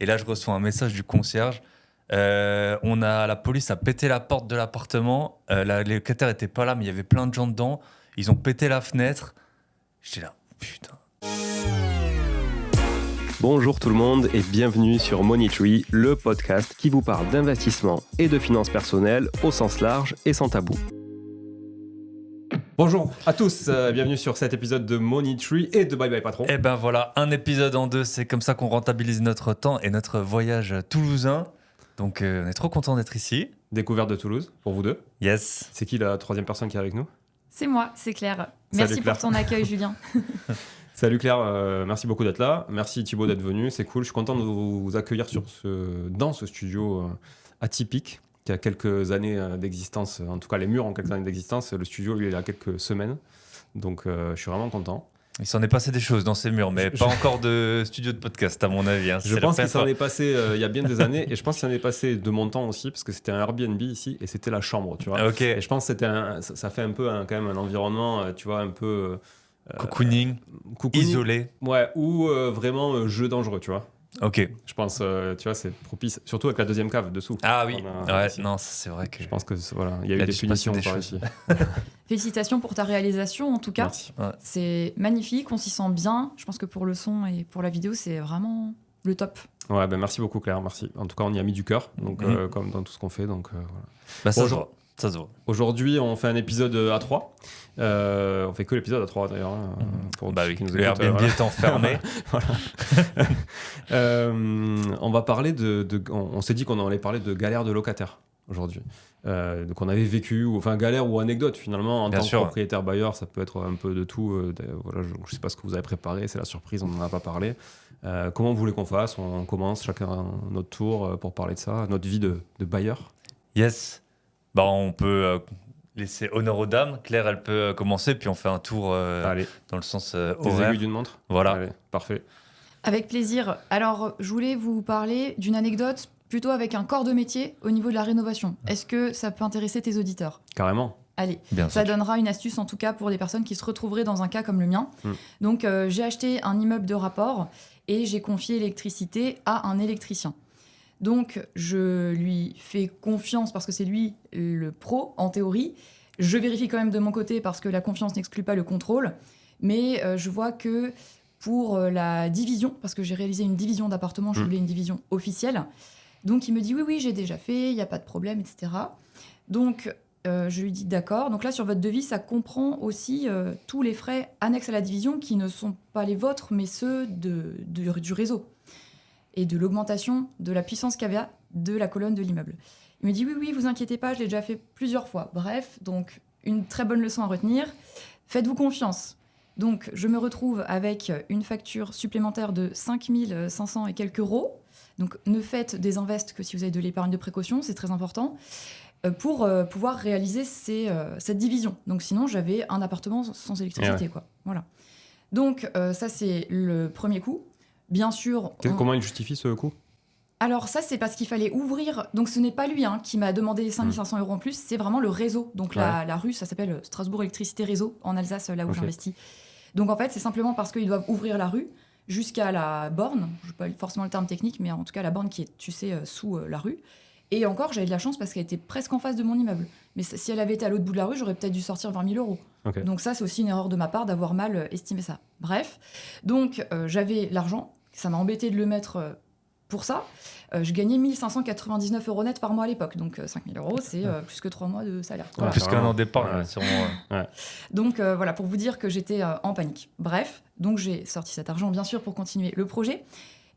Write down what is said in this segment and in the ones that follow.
Et là, je reçois un message du concierge. La police a pété la porte de l'appartement. Les locataires étaient pas là, mais il y avait plein de gens dedans. Ils ont pété la fenêtre. J'étais là, putain. Bonjour tout le monde et bienvenue sur Money Tree, le podcast qui vous parle d'investissement et de finances personnelles au sens large et sans tabou. Bonjour à tous, bienvenue sur cet épisode de Money Tree et de Bye Bye Patron. Et ben voilà, un épisode en deux, c'est comme ça qu'on rentabilise notre temps et notre voyage toulousain. Donc on est trop content d'être ici. Découverte de Toulouse, pour vous deux. Yes. C'est qui la troisième personne qui est avec nous ? C'est moi, c'est Claire. Salut Merci Claire. pour ton accueil, Julien. Salut Claire, merci beaucoup d'être là. Merci Thibaut d'être venu, c'est cool. Je suis content de vous accueillir dans ce studio atypique qui a quelques années d'existence. En tout cas, les murs ont quelques années d'existence. Le studio, lui, il a quelques semaines. Donc, je suis vraiment content. Il s'en est passé des choses dans ces murs, mais pas encore de studio de podcast, à mon avis. Hein. Je pense qu'il s'en est passé il y a bien des années. Et je pense qu'il s'en est passé de mon temps aussi, parce que c'était un Airbnb ici et c'était la chambre, tu vois. Ok. Et je pense que ça fait un peu quand même un environnement, tu vois, un peu... Cocooning, isolé. Ouais, ou vraiment jeu dangereux, tu vois. Ok. Je pense, tu vois, c'est propice, surtout avec la deuxième cave dessous. Ah oui, ici. non, c'est vrai que... Je pense que voilà, il y a eu des punitions par ici. Félicitations pour ta réalisation, en tout cas. Merci. Ouais. C'est magnifique, on s'y sent bien. Je pense que pour le son et pour la vidéo, c'est vraiment le top. Ouais, ben merci beaucoup Claire, merci. En tout cas, on y a mis du cœur, donc comme dans tout ce qu'on fait, donc voilà. Bah, ça Bonjour. se voit. Aujourd'hui, on fait un épisode à 3. On fait que l'épisode à 3 d'ailleurs. Pour Bah ceux oui, qui nous le écoutent, Airbnb étant fermé. Voilà. On va parler on s'est dit qu'on allait parler de galères de locataires aujourd'hui. Donc on avait vécu, enfin galère ou anecdote finalement en Bien tant sûr. que propriétaire bailleur, ça peut être un peu de tout. Voilà, je ne sais pas ce que vous avez préparé, c'est la surprise, on n'en a pas parlé. Comment vous voulez qu'on fasse ? On commence chacun notre tour pour parler de ça, notre vie de bailleur. Yes. Bah, on peut laisser honneur aux dames. Claire, elle peut commencer, puis on fait un tour Allez, dans le sens des horaire. aiguilles d'une montre. Voilà. Allez, parfait. Avec plaisir. Alors, je voulais vous parler d'une anecdote plutôt avec un corps de métier au niveau de la rénovation. Est-ce que ça peut intéresser tes auditeurs ? Carrément. Allez, Bien ça sûr. donnera une astuce en tout cas pour des personnes qui se retrouveraient dans un cas comme le mien. Mm. Donc, j'ai acheté un immeuble de rapport et j'ai confié l'électricité à un électricien. Donc, je lui fais confiance parce que c'est lui le pro, en théorie. Je vérifie quand même de mon côté parce que la confiance n'exclut pas le contrôle. Mais je vois que pour la division, parce que j'ai réalisé une division d'appartements, je voulais une division officielle. Donc, il me dit oui, j'ai déjà fait, il n'y a pas de problème, etc. Donc, je lui dis d'accord. Donc là, sur votre devis, ça comprend aussi tous les frais annexes à la division qui ne sont pas les vôtres, mais ceux du réseau et de l'augmentation de la puissance KVA de la colonne de l'immeuble. Il me dit oui, vous inquiétez pas, je l'ai déjà fait plusieurs fois. Bref, donc une très bonne leçon à retenir. Faites-vous confiance. Donc je me retrouve avec une facture supplémentaire de 5 500 et quelques euros. Donc ne faites des invests que si vous avez de l'épargne de précaution, c'est très important, pour pouvoir réaliser cette division. Donc sinon, j'avais un appartement sans électricité, quoi. Voilà. Donc ça, c'est le premier coup. Bien sûr... Comment il justifie ce coût ? Alors ça, c'est parce qu'il fallait ouvrir... Donc ce n'est pas lui qui m'a demandé 5 500 euros en plus, c'est vraiment le réseau. Donc la rue, ça s'appelle Strasbourg Électricité Réseau, en Alsace, là où j'investis. Donc en fait, c'est simplement parce qu'ils doivent ouvrir la rue jusqu'à la borne, je ne sais pas forcément le terme technique, mais en tout cas la borne qui est, tu sais, sous la rue. Et encore, j'avais de la chance parce qu'elle était presque en face de mon immeuble. Mais si elle avait été à l'autre bout de la rue, j'aurais peut-être dû sortir 20 000 euros. Okay. Donc ça, c'est aussi une erreur de ma part d'avoir mal estimé ça. Bref, donc j'avais l'argent. Ça m'a embêté de le mettre pour ça. Je gagnais 1 599 euros net par mois à l'époque. Donc 5 000 euros, c'est plus que 3 mois de salaire. Voilà. Plus qu'un an d'épargne, sûrement. Donc voilà, pour vous dire que j'étais en panique. Bref, donc j'ai sorti cet argent, bien sûr, pour continuer le projet.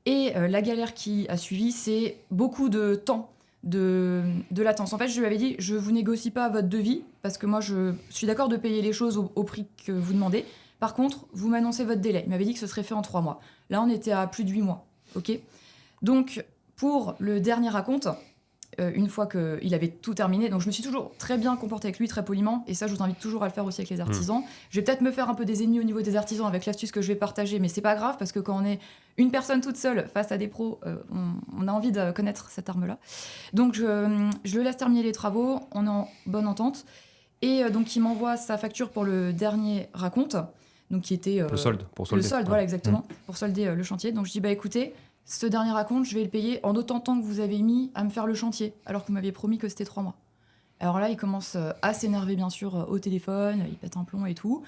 Et la galère qui a suivi, c'est beaucoup de temps de latence. En fait, je lui avais dit, je vous négocie pas votre devis, parce que moi, je suis d'accord de payer les choses au prix que vous demandez. Par contre, vous m'annoncez votre délai. Il m'avait dit que ce serait fait en 3 mois. Là, on était à plus de 8 mois. Ok ? Donc, pour le dernier raconte, une fois qu'il avait tout terminé, donc je me suis toujours très bien comportée avec lui, très poliment, et ça, je vous invite toujours à le faire aussi avec les artisans. Je vais peut-être me faire un peu des ennemis au niveau des artisans avec l'astuce que je vais partager, mais c'est pas grave, parce que quand on est une personne toute seule face à des pros, on a envie de connaître cette arme-là. Donc, je le laisse terminer les travaux, on est en bonne entente, et donc il m'envoie sa facture pour le dernier raconte, donc qui était... le solde, pour solder. Le solde, voilà, exactement, pour solder le chantier. Donc je dis, bah écoutez, ce dernier acompte, je vais le payer en autant de temps que vous avez mis à me faire le chantier, alors que vous m'aviez promis que c'était 3 mois. Alors là, il commence à s'énerver, bien sûr, au téléphone, il pète un plomb et tout.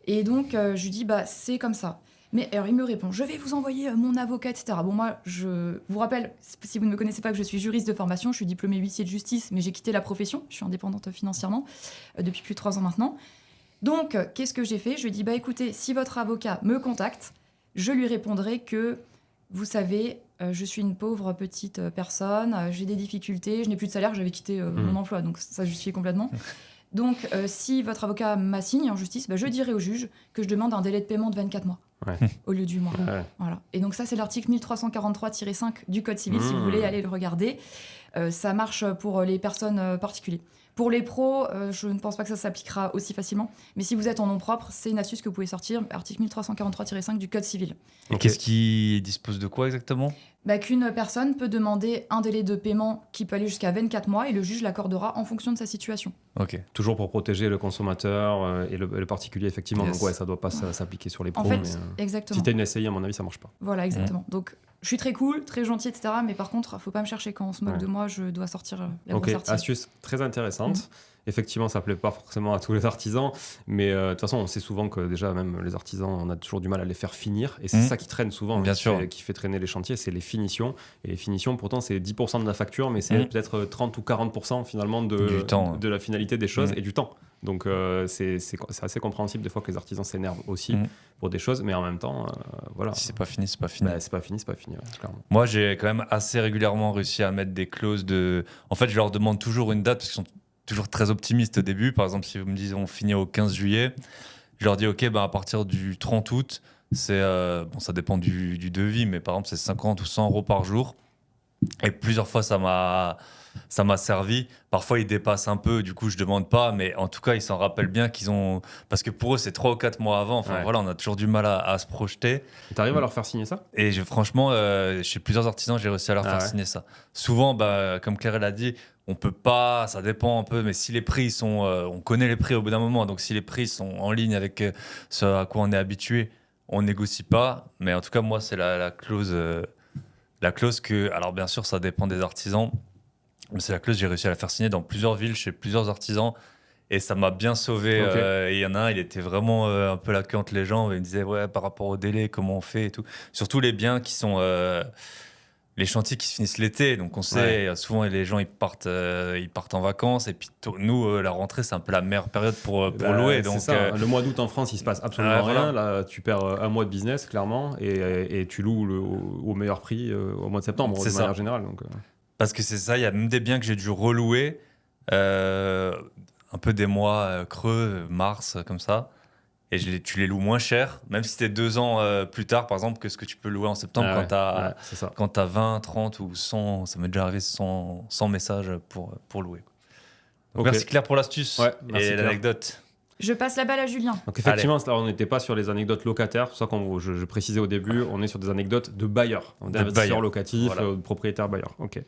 Et donc, je lui dis, bah, c'est comme ça. Mais alors, il me répond, je vais vous envoyer mon avocat, etc. Bon, moi, je vous rappelle, si vous ne me connaissez pas, que je suis juriste de formation, je suis diplômée huissier de justice, mais j'ai quitté la profession, je suis indépendante financièrement, depuis plus de 3 ans maintenant. Donc, qu'est-ce que j'ai fait? Je lui ai dit, bah, écoutez, si votre avocat me contacte, je lui répondrai que, vous savez, je suis une pauvre petite personne, j'ai des difficultés, je n'ai plus de salaire, j'avais quitté mon emploi, donc ça justifiait complètement. Donc, si votre avocat m'assigne en justice, bah, je dirai au juge que je demande un délai de paiement de 24 mois au lieu du mois. Ouais. Voilà. Et donc ça, c'est l'article 1343-5 du Code civil, si vous voulez aller le regarder. Ça marche pour les personnes particulières. Pour les pros, je ne pense pas que ça s'appliquera aussi facilement. Mais si vous êtes en nom propre, c'est une astuce que vous pouvez sortir, article 1343-5 du Code civil. Et qu'est-ce qui dispose de quoi exactement? Bah, qu'une personne peut demander un délai de paiement qui peut aller jusqu'à 24 mois et le juge l'accordera en fonction de sa situation. Ok. Toujours pour protéger le consommateur et le particulier, effectivement. Yes. Donc, ouais, ça ne doit pas s'appliquer sur les pros. En fait, mais, exactement. si tu as une SCI, à mon avis, ça ne marche pas. Voilà, exactement. Donc, je suis très cool, très gentil, etc. Mais par contre, il ne faut pas me chercher quand on se moque Ouais. de moi, je dois sortir la Ok, grosse artillerie. astuce très intéressante. Effectivement, ça ne plaît pas forcément à tous les artisans, mais de toute façon, on sait souvent que déjà, même les artisans, on a toujours du mal à les faire finir. Et c'est ça qui traîne souvent, Bien sûr. qui fait traîner les chantiers, c'est les finitions. Et les finitions, pourtant, c'est 10% de la facture, mais c'est peut-être 30 ou 40% finalement Du temps. de la finalité des choses et du temps. Donc, c'est assez compréhensible des fois que les artisans s'énervent aussi pour des choses, mais en même temps, voilà. Si c'est pas fini, c'est pas fini. Bah, c'est pas fini, ouais, clairement. Moi, j'ai quand même assez régulièrement réussi à mettre des clauses de. En fait, je leur demande toujours une date parce qu'ils sont toujours très optimistes au début. Par exemple, si vous me dites on finit au 15 juillet, je leur dis ok, bah, à partir du 30 août, c'est bon, ça dépend du devis, mais par exemple, c'est 50 ou 100 euros par jour. Et plusieurs fois, ça m'a servi. Parfois, ils dépassent un peu, du coup, je demande pas, mais en tout cas, ils s'en rappellent bien qu'ils ont. Parce que pour eux, c'est 3 ou 4 mois avant. Enfin, voilà, on a toujours du mal à se projeter. Tu arrives à leur faire signer ça? Et franchement, chez plusieurs artisans, j'ai réussi à leur faire signer ça. Souvent, bah, comme Claire l'a dit, on peut pas, ça dépend un peu, mais si les prix sont. On connaît les prix au bout d'un moment, donc si les prix sont en ligne avec ce à quoi on est habitué, on négocie pas. Mais en tout cas, moi, c'est la clause. La clause que. Alors, bien sûr, ça dépend des artisans. Mais c'est la clause, j'ai réussi à la faire signer dans plusieurs villes, chez plusieurs artisans. Et ça m'a bien sauvé. Ok. Et il y en a un, il était vraiment un peu la queue entre les jambes. Il me disait, ouais, par rapport au délai, comment on fait et tout. Surtout les biens qui sont. Les chantiers qui se finissent l'été. Donc on sait, souvent les gens ils partent en vacances. Et puis nous, la rentrée, c'est un peu la meilleure période pour louer. Donc, c'est ça. Le mois d'août en France, il se passe absolument rien. voilà. Là, tu perds un mois de business, clairement. Et tu loues au meilleur prix au mois de septembre, de manière générale. Donc, Parce que c'est ça, il y a même des biens que j'ai dû relouer. Un peu des mois creux, mars, comme ça. Et tu les loues moins cher, même si c'était 2 ans plus tard, par exemple, que ce que tu peux louer en septembre quand tu as 20, 30 ou 100. Ça m'est déjà arrivé 100 messages pour louer. Donc, merci Claire pour l'astuce et l'anecdote. Je passe la balle à Julien. Donc effectivement, là, on n'était pas sur les anecdotes locataires. C'est pour ça que je précisais au début, on est sur des anecdotes de bailleurs, d'investisseurs locatifs, de propriétaires bailleurs. Ok.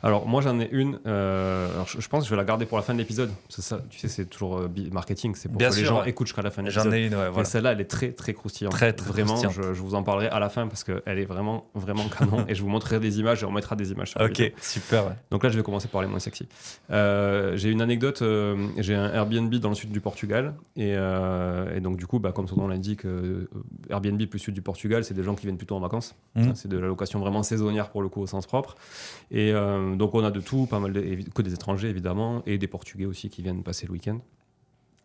Alors moi, j'en ai une. Alors, je pense que je vais la garder pour la fin de l'épisode. C'est ça, tu sais, c'est toujours marketing. C'est pour que les gens écoutent jusqu'à la fin de l'épisode. J'en ai une, voilà. Et celle-là, elle est très, très croustillante. Très vraiment, croustillante. je vous en parlerai à la fin parce qu'elle est vraiment, vraiment canon. Et je vous montrerai des images et on mettra des images sur la vidéo. Ok, super. Ouais. Donc là, je vais commencer par les moins sexy. J'ai une anecdote. J'ai un Airbnb dans le sud du Portugal et donc du coup, comme son nom l'indique, Airbnb plus sud du Portugal, c'est des gens qui viennent plutôt en vacances. C'est de la location vraiment saisonnière pour le coup au sens propre. Et donc on a de tout, pas mal que des étrangers évidemment, et des Portugais aussi qui viennent passer le week-end.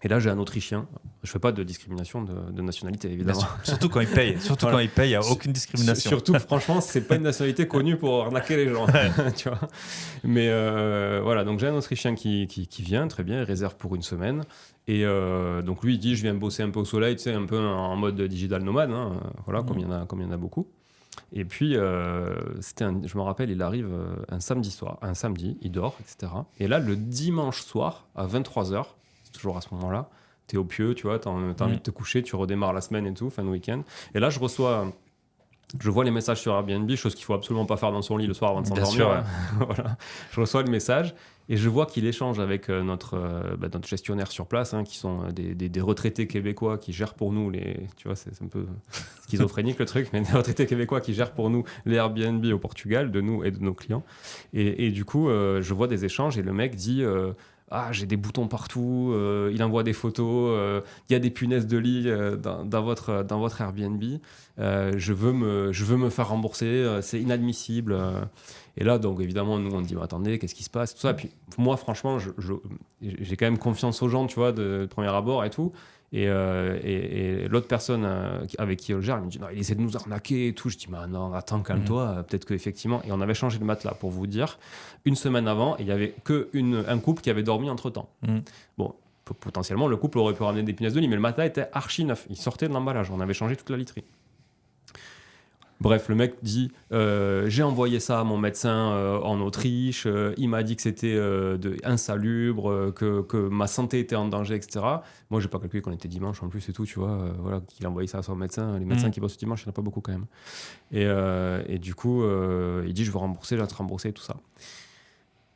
Et là, j'ai un Autrichien. Je fais pas de discrimination de nationalité, évidemment. Surtout quand il paye. Quand il paye, il n'y a aucune discrimination. Surtout, franchement, c'est pas une nationalité connue pour arnaquer les gens. Tu vois. Mais voilà, donc j'ai un Autrichien qui vient, très bien, il réserve pour une semaine. Et donc lui, il dit, je viens bosser un peu au soleil, tu sais, un peu en mode digital nomade, hein, voilà, comme il y en a beaucoup. Et puis, je me rappelle, il arrive un samedi, il dort, etc. Et là, le dimanche soir, à 23h, toujours à ce moment-là, t'es au pieu, tu vois, t'as envie de te coucher, tu redémarres la semaine et tout, fin de week-end. Et là, je reçois Je vois les messages sur Airbnb, chose qu'il faut absolument pas faire dans son lit le soir avant de Bien s'endormir. sûr, ouais. Voilà. Je reçois le message et je vois qu'il échange avec notre gestionnaire sur place, qui sont des retraités québécois qui gèrent pour nous tu vois, c'est un peu schizophrénique le truc, mais des retraités québécois qui gèrent pour nous les Airbnb au Portugal, de nous et de nos clients. Et du coup, je vois des échanges et le mec dit... j'ai des boutons partout, il envoie des photos, il y a des punaises de lit dans votre Airbnb, je veux me faire rembourser, c'est inadmissible. Et là, donc évidemment, nous on dit mais attendez, qu'est-ce qui se passe, tout ça. Et puis moi, franchement, j'ai quand même confiance aux gens, tu vois, de premier abord et tout. Et l'autre personne avec qui on le gère, il me dit non, il essaie de nous arnaquer et tout. Je dis mais non, attends, calme-toi, peut-être qu'effectivement. Et on avait changé le matelas pour vous dire. Une semaine avant, il n'y avait qu'un couple qui avait dormi entre temps. Bon, potentiellement, le couple aurait pu ramener des punaises de lit, mais le matelas était archi neuf. Il sortait de l'emballage. On avait changé toute la literie. Bref, le mec dit j'ai envoyé ça à mon médecin en Autriche, il m'a dit que c'était insalubre, que ma santé était en danger, etc. Moi, j'ai pas calculé qu'on était dimanche en plus et tout, tu vois, voilà, qu'il a envoyé ça à son médecin. Les médecins qui bossent dimanche, il n'y en a pas beaucoup quand même. Et du coup, il dit je veux rembourser, je vais te rembourser et tout ça.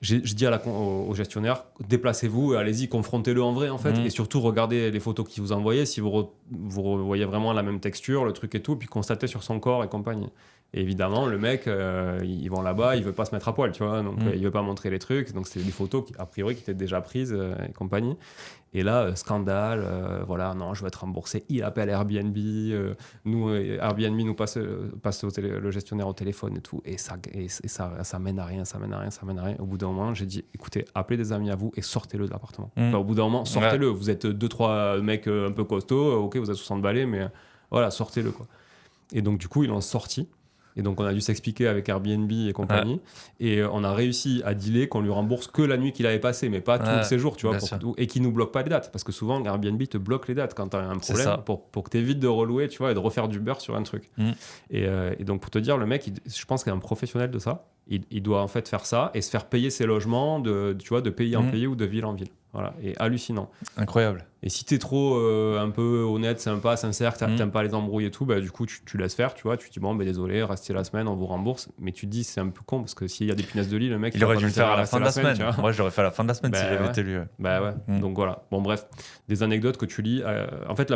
Je dis au gestionnaire, déplacez-vous et allez-y, confrontez-le en vrai en fait, et surtout regardez les photos qu'il vous a envoyées, si vous voyez vraiment la même texture, le truc et tout, puis constatez sur son corps et compagnie. Et évidemment, le mec, ils vont là-bas, il veut pas se mettre à poil, tu vois, donc il veut pas montrer les trucs, donc c'est des photos a priori qui étaient déjà prises et compagnie. Et là, scandale, voilà, non, je vais être remboursé. Il appelle Airbnb, Airbnb nous passe le gestionnaire au téléphone et tout, et ça mène à rien. Au bout d'un moment, j'ai dit, écoutez, appelez des amis à vous et sortez-le de l'appartement. Enfin, au bout d'un moment, sortez-le. Vous êtes 2-3 mecs un peu costauds, ok, vous êtes 60 balais, mais voilà, sortez-le, quoi. Et donc, du coup, ils l'ont sorti. Et donc, on a dû s'expliquer avec Airbnb et compagnie. Et on a réussi à dealer qu'on lui rembourse que la nuit qu'il avait passée, mais pas tout le séjour, tu vois, et qu'il nous bloque pas les dates. Parce que souvent, Airbnb te bloque les dates quand tu as un problème pour que tu évites de relouer, tu vois, et de refaire du beurre sur un truc. Et donc, pour te dire, le mec, je pense qu'il est un professionnel de ça. Il doit en fait faire ça et se faire payer ses logements tu vois, de pays en pays ou de ville en ville. Voilà, et hallucinant. Incroyable. Et si t'es trop un peu honnête, sympa, sincère, t'aimes pas les embrouilles et tout, bah, du coup, tu laisses faire, tu vois. Tu dis, bon, désolé, restez la semaine, on vous rembourse. Mais tu te dis, c'est un peu con parce que s'il y a des punaises de lit, le mec. Il aurait dû le faire à la fin de la semaine. Moi, je l'aurais fait à la fin de la semaine si j'avais été lui. Bah ouais. Donc voilà. Bon, bref, des anecdotes que tu lis. En fait,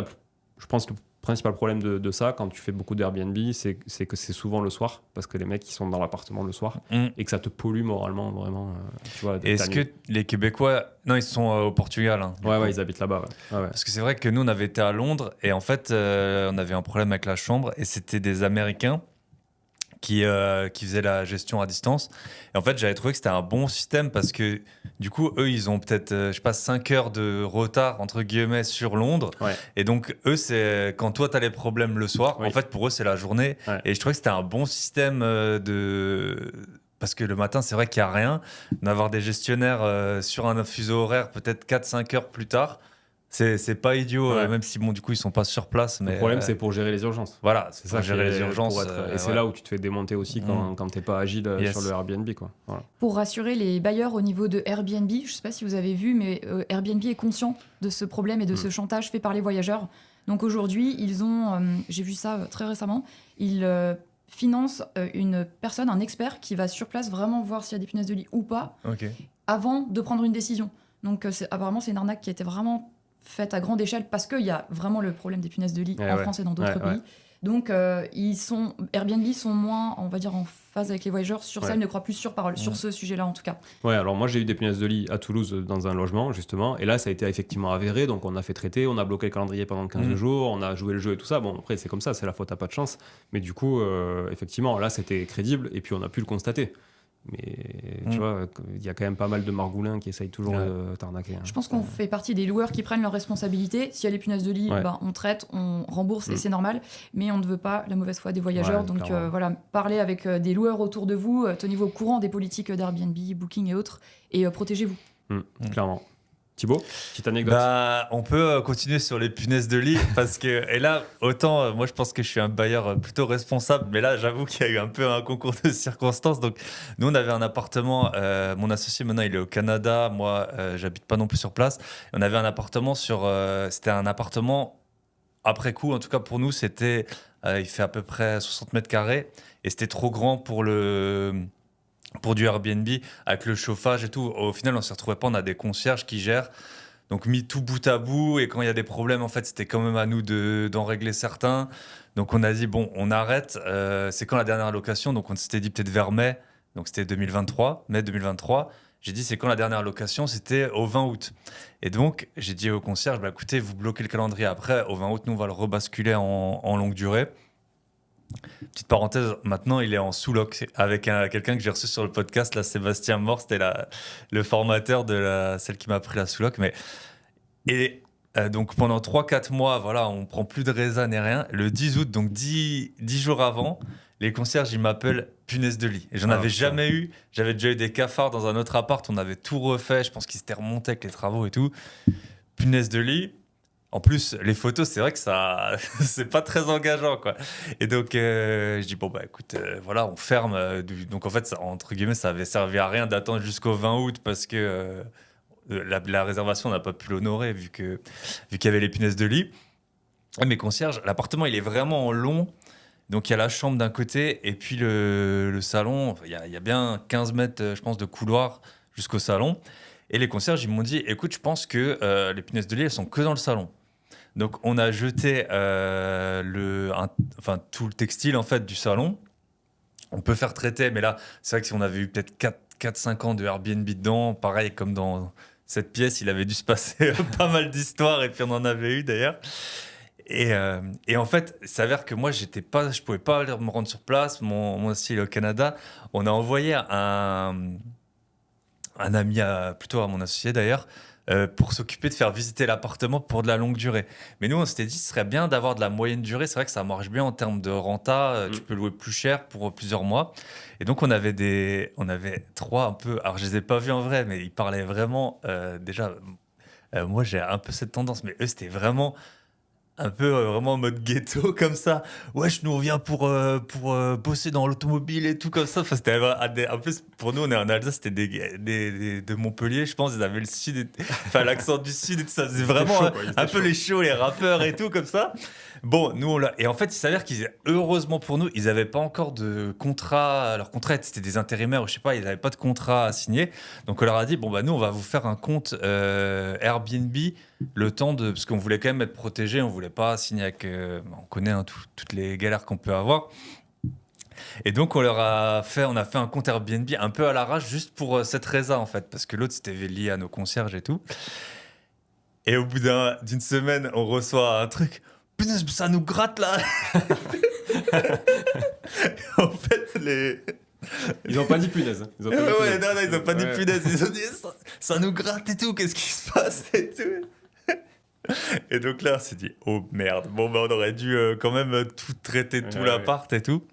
je pense que le principal problème de ça, quand tu fais beaucoup d'Airbnb, c'est que c'est souvent le soir, parce que les mecs, ils sont dans l'appartement le soir, et que ça te pollue moralement, vraiment. Tu vois, est-ce que les Québécois... Non, ils sont au Portugal. Ouais, ils habitent là-bas. Ouais. Parce que c'est vrai que nous, on avait été à Londres, et en fait, on avait un problème avec la chambre, et c'était des Américains qui faisaient la gestion à distance. Et en fait, j'avais trouvé que c'était un bon système parce que du coup, eux, ils ont peut-être, je sais pas, 5 heures de retard, entre guillemets, sur Londres. Ouais. Et donc, eux, c'est quand toi, tu as les problèmes le soir, en fait, pour eux, c'est la journée. Ouais. Et je trouvais que c'était un bon système parce que le matin, c'est vrai qu'il n'y a rien. D'avoir des gestionnaires sur un fuseau horaire, peut-être 4-5 heures plus tard, c'est pas idiot, même si bon, du coup ils sont pas sur place. Mais le problème c'est pour gérer les urgences. Voilà, c'est ça, gérer les urgences. Et c'est là où tu te fais démonter aussi quand t'es pas agile sur le Airbnb, quoi. Voilà. Pour rassurer les bailleurs au niveau de Airbnb, je sais pas si vous avez vu, mais Airbnb est conscient de ce problème et de ce chantage fait par les voyageurs. Donc aujourd'hui, ils ont, j'ai vu ça très récemment, ils financent une personne, un expert qui va sur place vraiment voir s'il y a des punaises de lit ou pas, avant de prendre une décision. Donc apparemment c'est une arnaque qui a été vraiment faite à grande échelle parce qu'il y a vraiment le problème des punaises de lit en France et dans d'autres pays. Donc Airbnb sont moins, on va dire, en phase avec les voyageurs sur ça, ils ne croient plus sur ce sujet-là en tout cas. Ouais, alors moi j'ai eu des punaises de lit à Toulouse dans un logement justement, et là ça a été effectivement avéré, donc on a fait traiter, on a bloqué le calendrier pendant 15 jours, on a joué le jeu et tout ça. Bon après c'est comme ça, c'est la faute à pas de chance, mais du coup effectivement là c'était crédible et puis on a pu le constater. Mais tu vois, il y a quand même pas mal de margoulins qui essayent toujours de t'arnaquer. Je pense qu'on fait partie des loueurs qui prennent leurs responsabilités. S'il y a les punaises de lit, on traite, on rembourse et c'est normal. Mais on ne veut pas la mauvaise foi des voyageurs. Donc voilà, parlez avec des loueurs autour de vous, tenez-vous au courant des politiques d'Airbnb, Booking et autres, et protégez-vous. Clairement. Thibaut, petite anecdote. On peut continuer sur les punaises de lit parce que, et là, autant moi je pense que je suis un bailleur plutôt responsable, mais là j'avoue qu'il y a eu un peu un concours de circonstances. Donc nous on avait un appartement, mon associé maintenant il est au Canada, moi j'habite pas non plus sur place. Et on avait un appartement c'était un appartement après coup, en tout cas pour nous c'était Il fait à peu près 60 mètres carrés. Et c'était trop grand pour du Airbnb, avec le chauffage et tout. Au final, on s'y retrouvait pas. On a des concierges qui gèrent. Donc, mis tout bout à bout. Et quand il y a des problèmes, en fait, c'était quand même à nous d'en régler certains. Donc, on a dit, bon, on arrête. C'est quand la dernière location? Donc, on s'était dit peut-être vers mai. Donc, c'était 2023, mai 2023. J'ai dit, c'est quand la dernière location? C'était au 20 août. Et donc, j'ai dit au concierge, bah, écoutez, vous bloquez le calendrier après. Au 20 août, nous, on va le rebasculer en longue durée. Petite parenthèse, maintenant, il est en sous-loc avec quelqu'un que j'ai reçu sur le podcast, là, Sébastien Mort, c'était le formateur de celle qui m'a pris la sous-loc. Donc, pendant 3-4 mois, voilà, on prend plus de résa ni rien. Le 10 août, donc 10 jours avant, les concierges, ils m'appellent punaise de lit. Et j'en avais jamais eu. J'avais déjà eu des cafards dans un autre appart. On avait tout refait. Je pense qu'ils s'étaient remontés avec les travaux et tout. Punaise de lit. En plus, les photos, c'est vrai que ça, c'est pas très engageant, quoi. Et donc, je dis, bon, bah, écoute, voilà, on ferme. Donc, en fait, ça, entre guillemets, ça avait servi à rien d'attendre jusqu'au 20 août parce que la réservation, on n'a pas pu l'honorer vu qu'il y avait les punaises de lit. Et mes concierges, l'appartement, il est vraiment en long. Donc, il y a la chambre d'un côté et puis le salon. Il y a bien 15 mètres, je pense, de couloir jusqu'au salon. Et les concierges, ils m'ont dit, écoute, je pense que les punaises de lit, elles sont que dans le salon. Donc, on a jeté tout le textile en fait, du salon. On peut faire traiter, mais là, c'est vrai que si on avait eu peut-être 4-5 ans de Airbnb dedans, pareil comme dans cette pièce, il avait dû se passer pas mal d'histoires, et puis on en avait eu d'ailleurs. Et en fait, il s'avère que moi, je pouvais pas me rendre sur place. Mon associé est au Canada. On a envoyé un ami, plutôt à mon associé d'ailleurs, pour s'occuper de faire visiter l'appartement pour de la longue durée. Mais nous, on s'était dit, ce serait bien d'avoir de la moyenne durée. C'est vrai que ça marche bien en termes de renta. Tu peux louer plus cher pour plusieurs mois. Et donc, on avait 3 un peu... Alors, je les ai pas vus en vrai, mais ils parlaient vraiment... déjà, moi, j'ai un peu cette tendance, mais eux, c'était vraiment... un peu vraiment en mode ghetto comme ça. Wesh, nous on vient pour bosser dans l'automobile et tout comme ça. Enfin, en plus, pour nous, on est en Alsace, c'était de Montpellier, je pense. Ils avaient le sud, enfin l'accent du sud et tout ça. C'était vraiment chaud, un peu les chauds, les rappeurs et tout comme ça. Bon, nous on l'a. Et en fait, il s'avère heureusement pour nous, ils n'avaient pas encore de contrat. Leur contrat, c'était des intérimaires ou je sais pas, ils n'avaient pas de contrat à signer. Donc on leur a dit, bon, bah nous, on va vous faire un compte Airbnb le temps de. Parce qu'on voulait quand même être protégé, on voulait pas signer avec. On connaît toutes les galères qu'on peut avoir. Et donc on a fait un compte Airbnb un peu à l'arrache juste pour cette raison en fait, parce que l'autre c'était lié à nos concierges et tout. Et au bout d'une semaine, on reçoit un truc. Punaise, ça nous gratte là. En fait, Ils n'ont pas dit punaise. Ils ont pas dit punaise. Ils ont dit ça nous gratte et tout. Qu'est-ce qui se passe et tout. Et donc là, on s'est dit oh merde. Bon, bah, on aurait dû quand même tout traiter, tout l'appart et tout.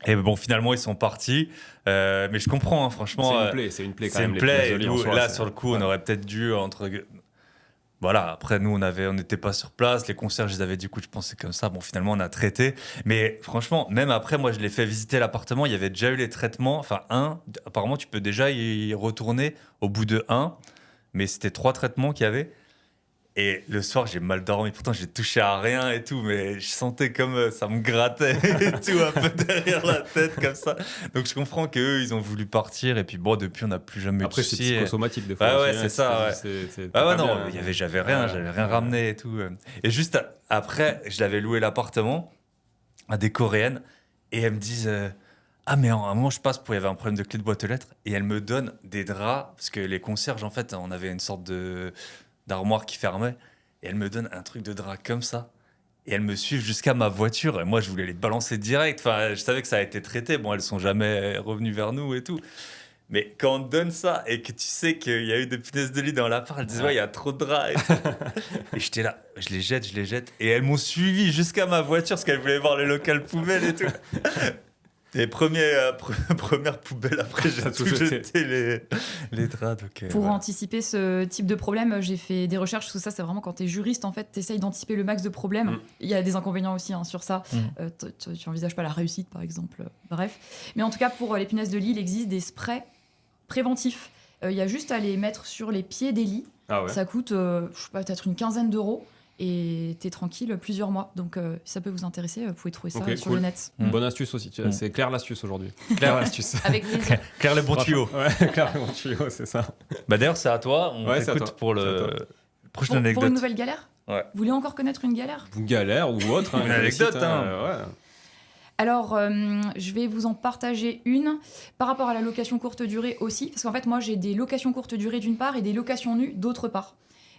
Et bon, finalement, ils sont partis. Mais je comprends, hein, franchement. C'est une plaie quand c'est même. une plaie. Et nous, là, sur le coup, on aurait peut-être dû Voilà, après nous on n'était pas sur place, les concierges ils avaient dit écoute je pensais comme ça, bon finalement on a traité, mais franchement même après moi je l'ai fait visiter l'appartement, il y avait déjà eu les traitements, apparemment tu peux déjà y retourner au bout de 1, mais c'était 3 traitements qu'il y avait. Et le soir, j'ai mal dormi. Pourtant, j'ai touché à rien et tout, mais je sentais comme ça me grattait et tout, un peu derrière la tête, comme ça. Donc, je comprends qu'eux, ils ont voulu partir. Et puis, bon, depuis, on n'a plus jamais eu de soucis. Après, c'est psychosomatique, des fois. Ah ouais, c'est ça. Non, j'avais rien ramené et tout. Et juste après, je l'avais loué l'appartement à des Coréennes. Et elles me disent... ah, mais à un moment, je passe il y avait un problème de clé de boîte aux lettres. Et elles me donnent des draps. Parce que les concierges, en fait, on avait une sorte d'armoire qui fermait, et elle me donne un truc de drap comme ça, et elles me suivent jusqu'à ma voiture, et moi je voulais les balancer direct, enfin je savais que ça a été traité, bon elles sont jamais revenues vers nous et tout, mais quand on te donne ça et que tu sais qu'il y a eu des punaises de lit dans l'appart, elles disent ouais il y a trop de draps et tout. Et j'étais là, je les jette, et elles m'ont suivi jusqu'à ma voiture parce qu'elles voulaient voir le local poubelle et tout. Les premières poubelles, après j'ai tout jeté les draps. Donc, pour anticiper ce type de problème, j'ai fait des recherches, tout ça c'est vraiment quand tu es juriste, en fait, tu essayes d'anticiper le max de problèmes. Il y a des inconvénients aussi sur ça. Tu n'envisages pas la réussite, par exemple. Bref. Mais en tout cas, pour les punaises de lit, il existe des sprays préventifs. Il y a juste à les mettre sur les pieds des lits. Ah ouais. Ça coûte, je sais pas, peut-être une 15aine d'euros. et t'es tranquille plusieurs mois. Donc, si ça peut vous intéresser, vous pouvez trouver ça Ok, sur cool. le net. Bonne astuce aussi. C'est Claire l'astuce aujourd'hui. Claire, l'astuce. Avec plaisir. Claire, les bons tuyaux. Ouais, Claire les bons tuyaux, c'est ça. Bah d'ailleurs, c'est à toi. On Ouais, c'est à t'écoute toi. pour C'est à toi. le prochaine Pour anecdote. une nouvelle galère Ouais. Vous voulez encore connaître une galère? Une galère ou autre. Une anecdote, Ouais. Alors, je vais vous en partager une par rapport à la location courte durée aussi, parce qu'en fait, moi, j'ai des locations courte durée d'une part et des locations nues d'autre part.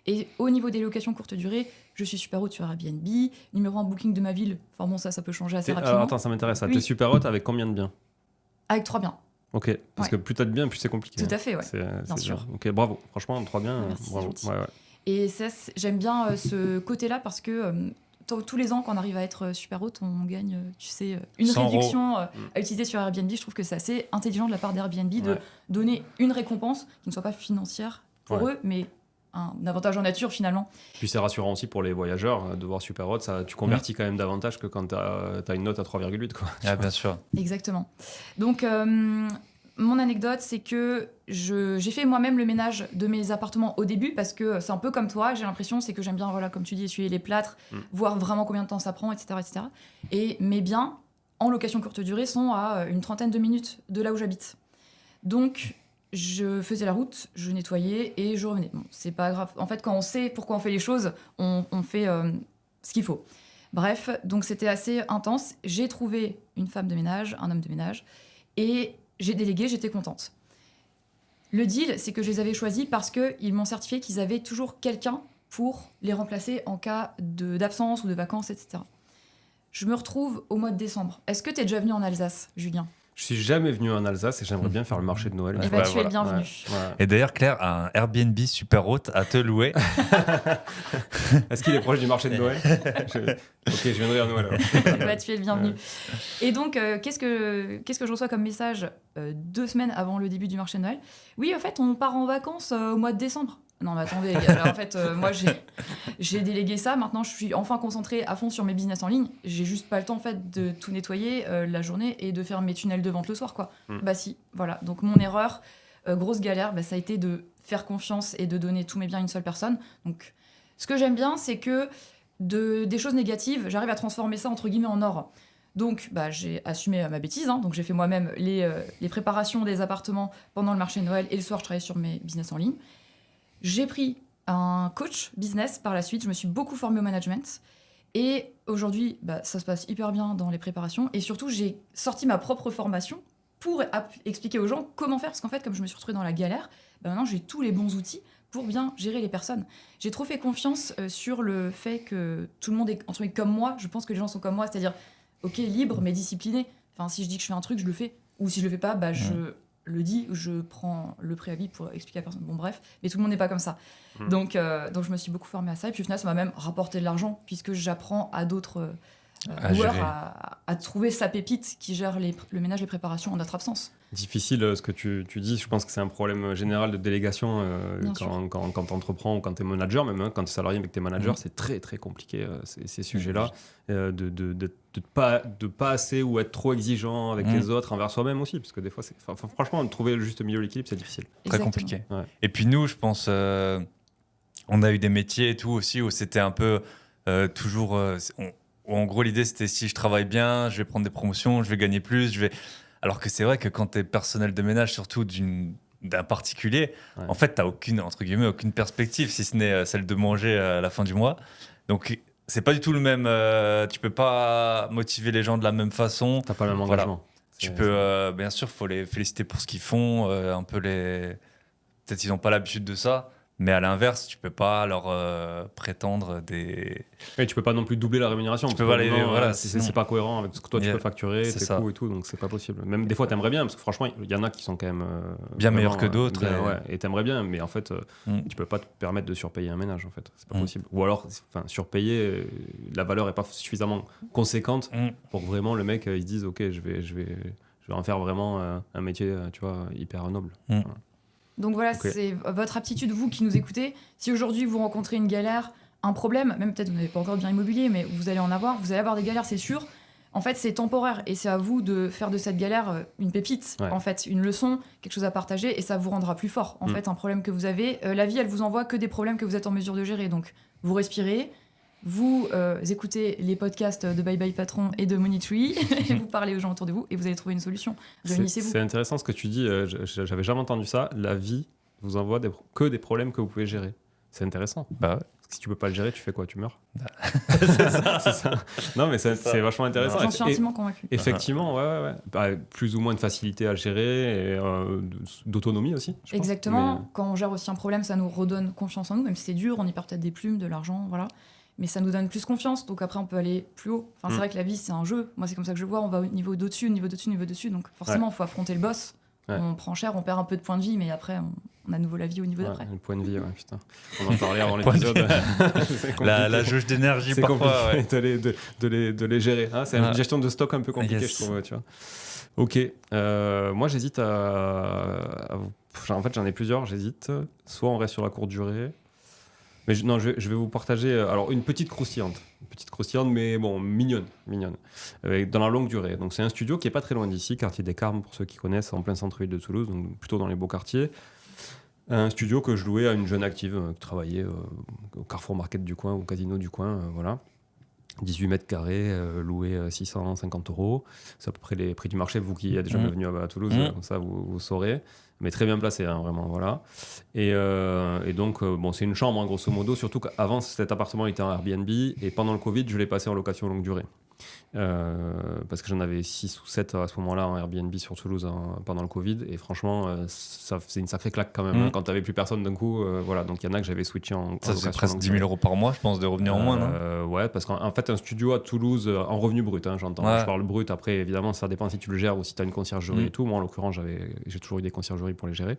Et au niveau des locations courte durée, je suis super haute sur Airbnb, numéro 1 booking de ma ville. Enfin bon, ça peut changer assez rapidement. Attends, ça m'intéresse. Oui. T'es super haute avec combien de biens? Avec 3 biens. Ok, parce Ouais. que plus t'as de biens, plus c'est compliqué. Tout à fait, ouais. C'est sûr. dur. Ok, bravo. Franchement, 3 biens, Merci, c'est bravo. gentil. Ouais. Et ça, j'aime bien ce côté-là parce que tous les ans, quand on arrive à être super haute, on gagne, tu sais, une 100 réduction à utiliser sur Airbnb. Je trouve que c'est assez intelligent de la part d'Airbnb de Ouais. donner une récompense qui ne soit pas financière pour Ouais. eux, mais un avantage en nature finalement. Puis c'est rassurant aussi pour les voyageurs de voir super haute. Ça, tu convertis quand même davantage que quand t'as une note à 3,8, quoi. Ah, bien sûr. Exactement. Donc, mon anecdote, c'est que j'ai fait moi-même le ménage de mes appartements au début parce que c'est un peu comme toi. J'ai l'impression, c'est que j'aime bien, voilà, comme tu dis, essuyer les plâtres, voir vraiment combien de temps ça prend, etc., etc. Et mes biens, en location courte durée, sont à une 30aine de minutes de là où j'habite. Donc, je faisais la route, je nettoyais et je revenais. Bon, c'est pas grave. En fait, quand on sait pourquoi on fait les choses, on fait ce qu'il faut. Bref, donc c'était assez intense. J'ai trouvé une femme de ménage, un homme de ménage, et j'ai délégué, j'étais contente. Le deal, c'est que je les avais choisis parce qu'ils m'ont certifié qu'ils avaient toujours quelqu'un pour les remplacer en cas d'absence ou de vacances, etc. Je me retrouve au mois de décembre. Est-ce que tu es déjà venu en Alsace, Julien? Je suis jamais venu en Alsace et j'aimerais bien faire le marché de Noël. Eh Ouais, ben, tu es voilà. le bienvenu. Ouais. Et d'ailleurs, Claire a un Airbnb super haute à te louer. Est-ce qu'il est proche du marché de Noël? Ok, je viendrai à Noël. alors. Bah, tu es le bienvenu. Et donc, qu'est-ce que je reçois comme message 2 semaines avant le début du marché de Noël? Oui, en fait, on part en vacances au mois de décembre. Non, mais attendez, les gars, là, en fait, moi, j'ai délégué ça. Maintenant, je suis enfin concentrée à fond sur mes business en ligne. J'ai juste pas le temps, en fait, de tout nettoyer la journée et de faire mes tunnels de vente le soir, quoi. Bah si, voilà. Donc, mon erreur, grosse galère, bah, ça a été de faire confiance et de donner tous mes biens à une seule personne. Donc, ce que j'aime bien, c'est que des choses négatives, j'arrive à transformer ça, entre guillemets, en or. Donc, bah, j'ai assumé ma bêtise. Hein. Donc, j'ai fait moi-même les préparations des appartements pendant le marché de Noël et le soir, je travaillais sur mes business en ligne. J'ai pris un coach business par la suite. Je me suis beaucoup formée au management. Et aujourd'hui, bah, ça se passe hyper bien dans les préparations. Et surtout, j'ai sorti ma propre formation pour expliquer aux gens comment faire. Parce qu'en fait, comme je me suis retrouvée dans la galère, bah, maintenant, j'ai tous les bons outils pour bien gérer les personnes. J'ai trop fait confiance sur le fait que tout le monde est entre guillemets comme moi. Je pense que les gens sont comme moi, c'est-à-dire, ok, libre, mais discipliné. Enfin, si je dis que je fais un truc, je le fais. Ou si je le fais pas, bah, je le dis, je prends le préavis pour expliquer à la personne. Bon, bref, mais tout le monde n'est pas comme ça. Donc, je me suis beaucoup formée à ça. Et puis au final, ça m'a même rapporté de l'argent, puisque j'apprends à d'autres loueurs à trouver sa pépite qui gère le ménage et les préparations en notre absence. Difficile ce que tu dis. Je pense que c'est un problème général de délégation quand tu entreprends ou quand tu es manager, même quand tu es salarié avec tes managers, c'est très très compliqué ces sujets-là. De pas assez ou être trop exigeant avec les autres, envers soi-même aussi, parce que des fois, franchement, trouver le juste milieu, l'équilibre, c'est difficile. Très Exactement. compliqué. Ouais. Et puis nous, je pense, on a eu des métiers et tout aussi où c'était un peu toujours... où en gros, l'idée, c'était si je travaille bien, je vais prendre des promotions, je vais gagner plus, Alors que c'est vrai que quand tu es personnel de ménage, surtout d'un particulier, en fait, tu n'as entre guillemets, aucune perspective, si ce n'est celle de manger à la fin du mois. Donc, c'est pas du tout le même... tu peux pas motiver les gens de la même façon. Tu n'as pas le même engagement. Tu peux, bien sûr, il faut les féliciter pour ce qu'ils font, peut-être qu'ils n'ont pas l'habitude de ça, mais à l'inverse, tu peux pas leur prétendre des... Et tu peux pas non plus doubler la rémunération. Tu peux pas c'est pas cohérent avec ce que toi tu peux facturer, tes ça. coûts et tout, donc c'est pas possible. Même des fois, t'aimerais bien, parce que franchement, il y en a qui sont quand même bien meilleurs que d'autres. Et t'aimerais bien, mais en fait, tu peux pas te permettre de surpayer un ménage, en fait. C'est pas possible. Ou alors, surpayer, la valeur est pas suffisamment conséquente pour que vraiment le mec il se dise, ok, je vais en faire vraiment un métier, tu vois, hyper noble. Voilà. Donc voilà, c'est votre aptitude, vous qui nous écoutez. Si aujourd'hui vous rencontrez une galère, un problème, même peut-être vous n'avez pas encore bien immobilier, mais vous allez avoir des galères, c'est sûr. En fait, c'est temporaire et c'est à vous de faire de cette galère une pépite, en fait, une leçon, quelque chose à partager et ça vous rendra plus fort. En fait, un problème que vous avez, la vie, elle vous envoie que des problèmes que vous êtes en mesure de gérer. Donc, vous respirez, vous écoutez les podcasts de Bye Bye Patron et de Money Tree, et vous parlez aux gens autour de vous, et vous allez trouver une solution. Réunissez-vous. C'est intéressant ce que tu dis, j'avais jamais entendu ça. La vie vous envoie que des problèmes que vous pouvez gérer. C'est intéressant. Bah ouais. Parce que si tu peux pas le gérer, tu fais quoi? Tu meurs. C'est ça. Non, mais c'est vachement intéressant. J'en suis intimement convaincu. Effectivement, ouais. Bah, plus ou moins de facilité à le gérer et d'autonomie aussi. Je pense. Exactement. Quand on gère aussi un problème, ça nous redonne confiance en nous, même si c'est dur, on y perd peut-être des plumes, de l'argent, voilà. Mais ça nous donne plus confiance, donc après on peut aller plus haut. Enfin, c'est vrai que la vie c'est un jeu. Moi c'est comme ça que je le vois. On va au niveau d'au-dessus, niveau d'au-dessus, niveau d'au-dessus. Donc forcément, il faut affronter le boss. Ouais. On prend cher, on perd un peu de points de vie, mais après on a de nouveau la vie au niveau d'après. Le point de vie, putain. On en parlait avant l'épisode. la jauge d'énergie parfois. C'est compliqué de les gérer. Hein, c'est une gestion de stock un peu compliquée, je trouve. Tu vois. Ok. Moi j'hésite en fait j'en ai plusieurs. J'hésite. Soit on reste sur la courte durée. Mais je vais vous partager alors une petite croustillante, mais bon, mignonne, dans la longue durée. Donc c'est un studio qui est pas très loin d'ici, quartier des Carmes pour ceux qui connaissent, en plein centre-ville de Toulouse, donc plutôt dans les beaux quartiers. Un studio que je louais à une jeune active qui travaillait au Carrefour Market du coin, au casino du coin, voilà. 18 mètres carrés, loué 650 €. C'est à peu près les prix du marché. Vous qui êtes déjà venu à Toulouse, comme ça vous saurez. Mais très bien placé, hein, vraiment, voilà. Et donc, c'est une chambre, hein, grosso modo, surtout qu'avant, cet appartement était en Airbnb, et pendant le Covid, je l'ai passé en location longue durée. Parce que j'en avais 6 ou 7 à ce moment-là en Airbnb sur Toulouse pendant le Covid, et franchement, ça faisait une sacrée claque quand même, hein, quand t'avais plus personne d'un coup, voilà. Donc il y en a que j'avais switché en ça, location. c'est presque 10 000 € par mois, je pense, de revenus en moins, non? Ouais, parce qu'en fait, un studio à Toulouse, en revenu brut, hein, j'entends. Ouais. Je parle brut, après, évidemment, ça dépend si tu le gères ou si tu as une conciergerie et tout. Moi, en l'occurrence, j'ai toujours eu des conciergeries pour les gérer,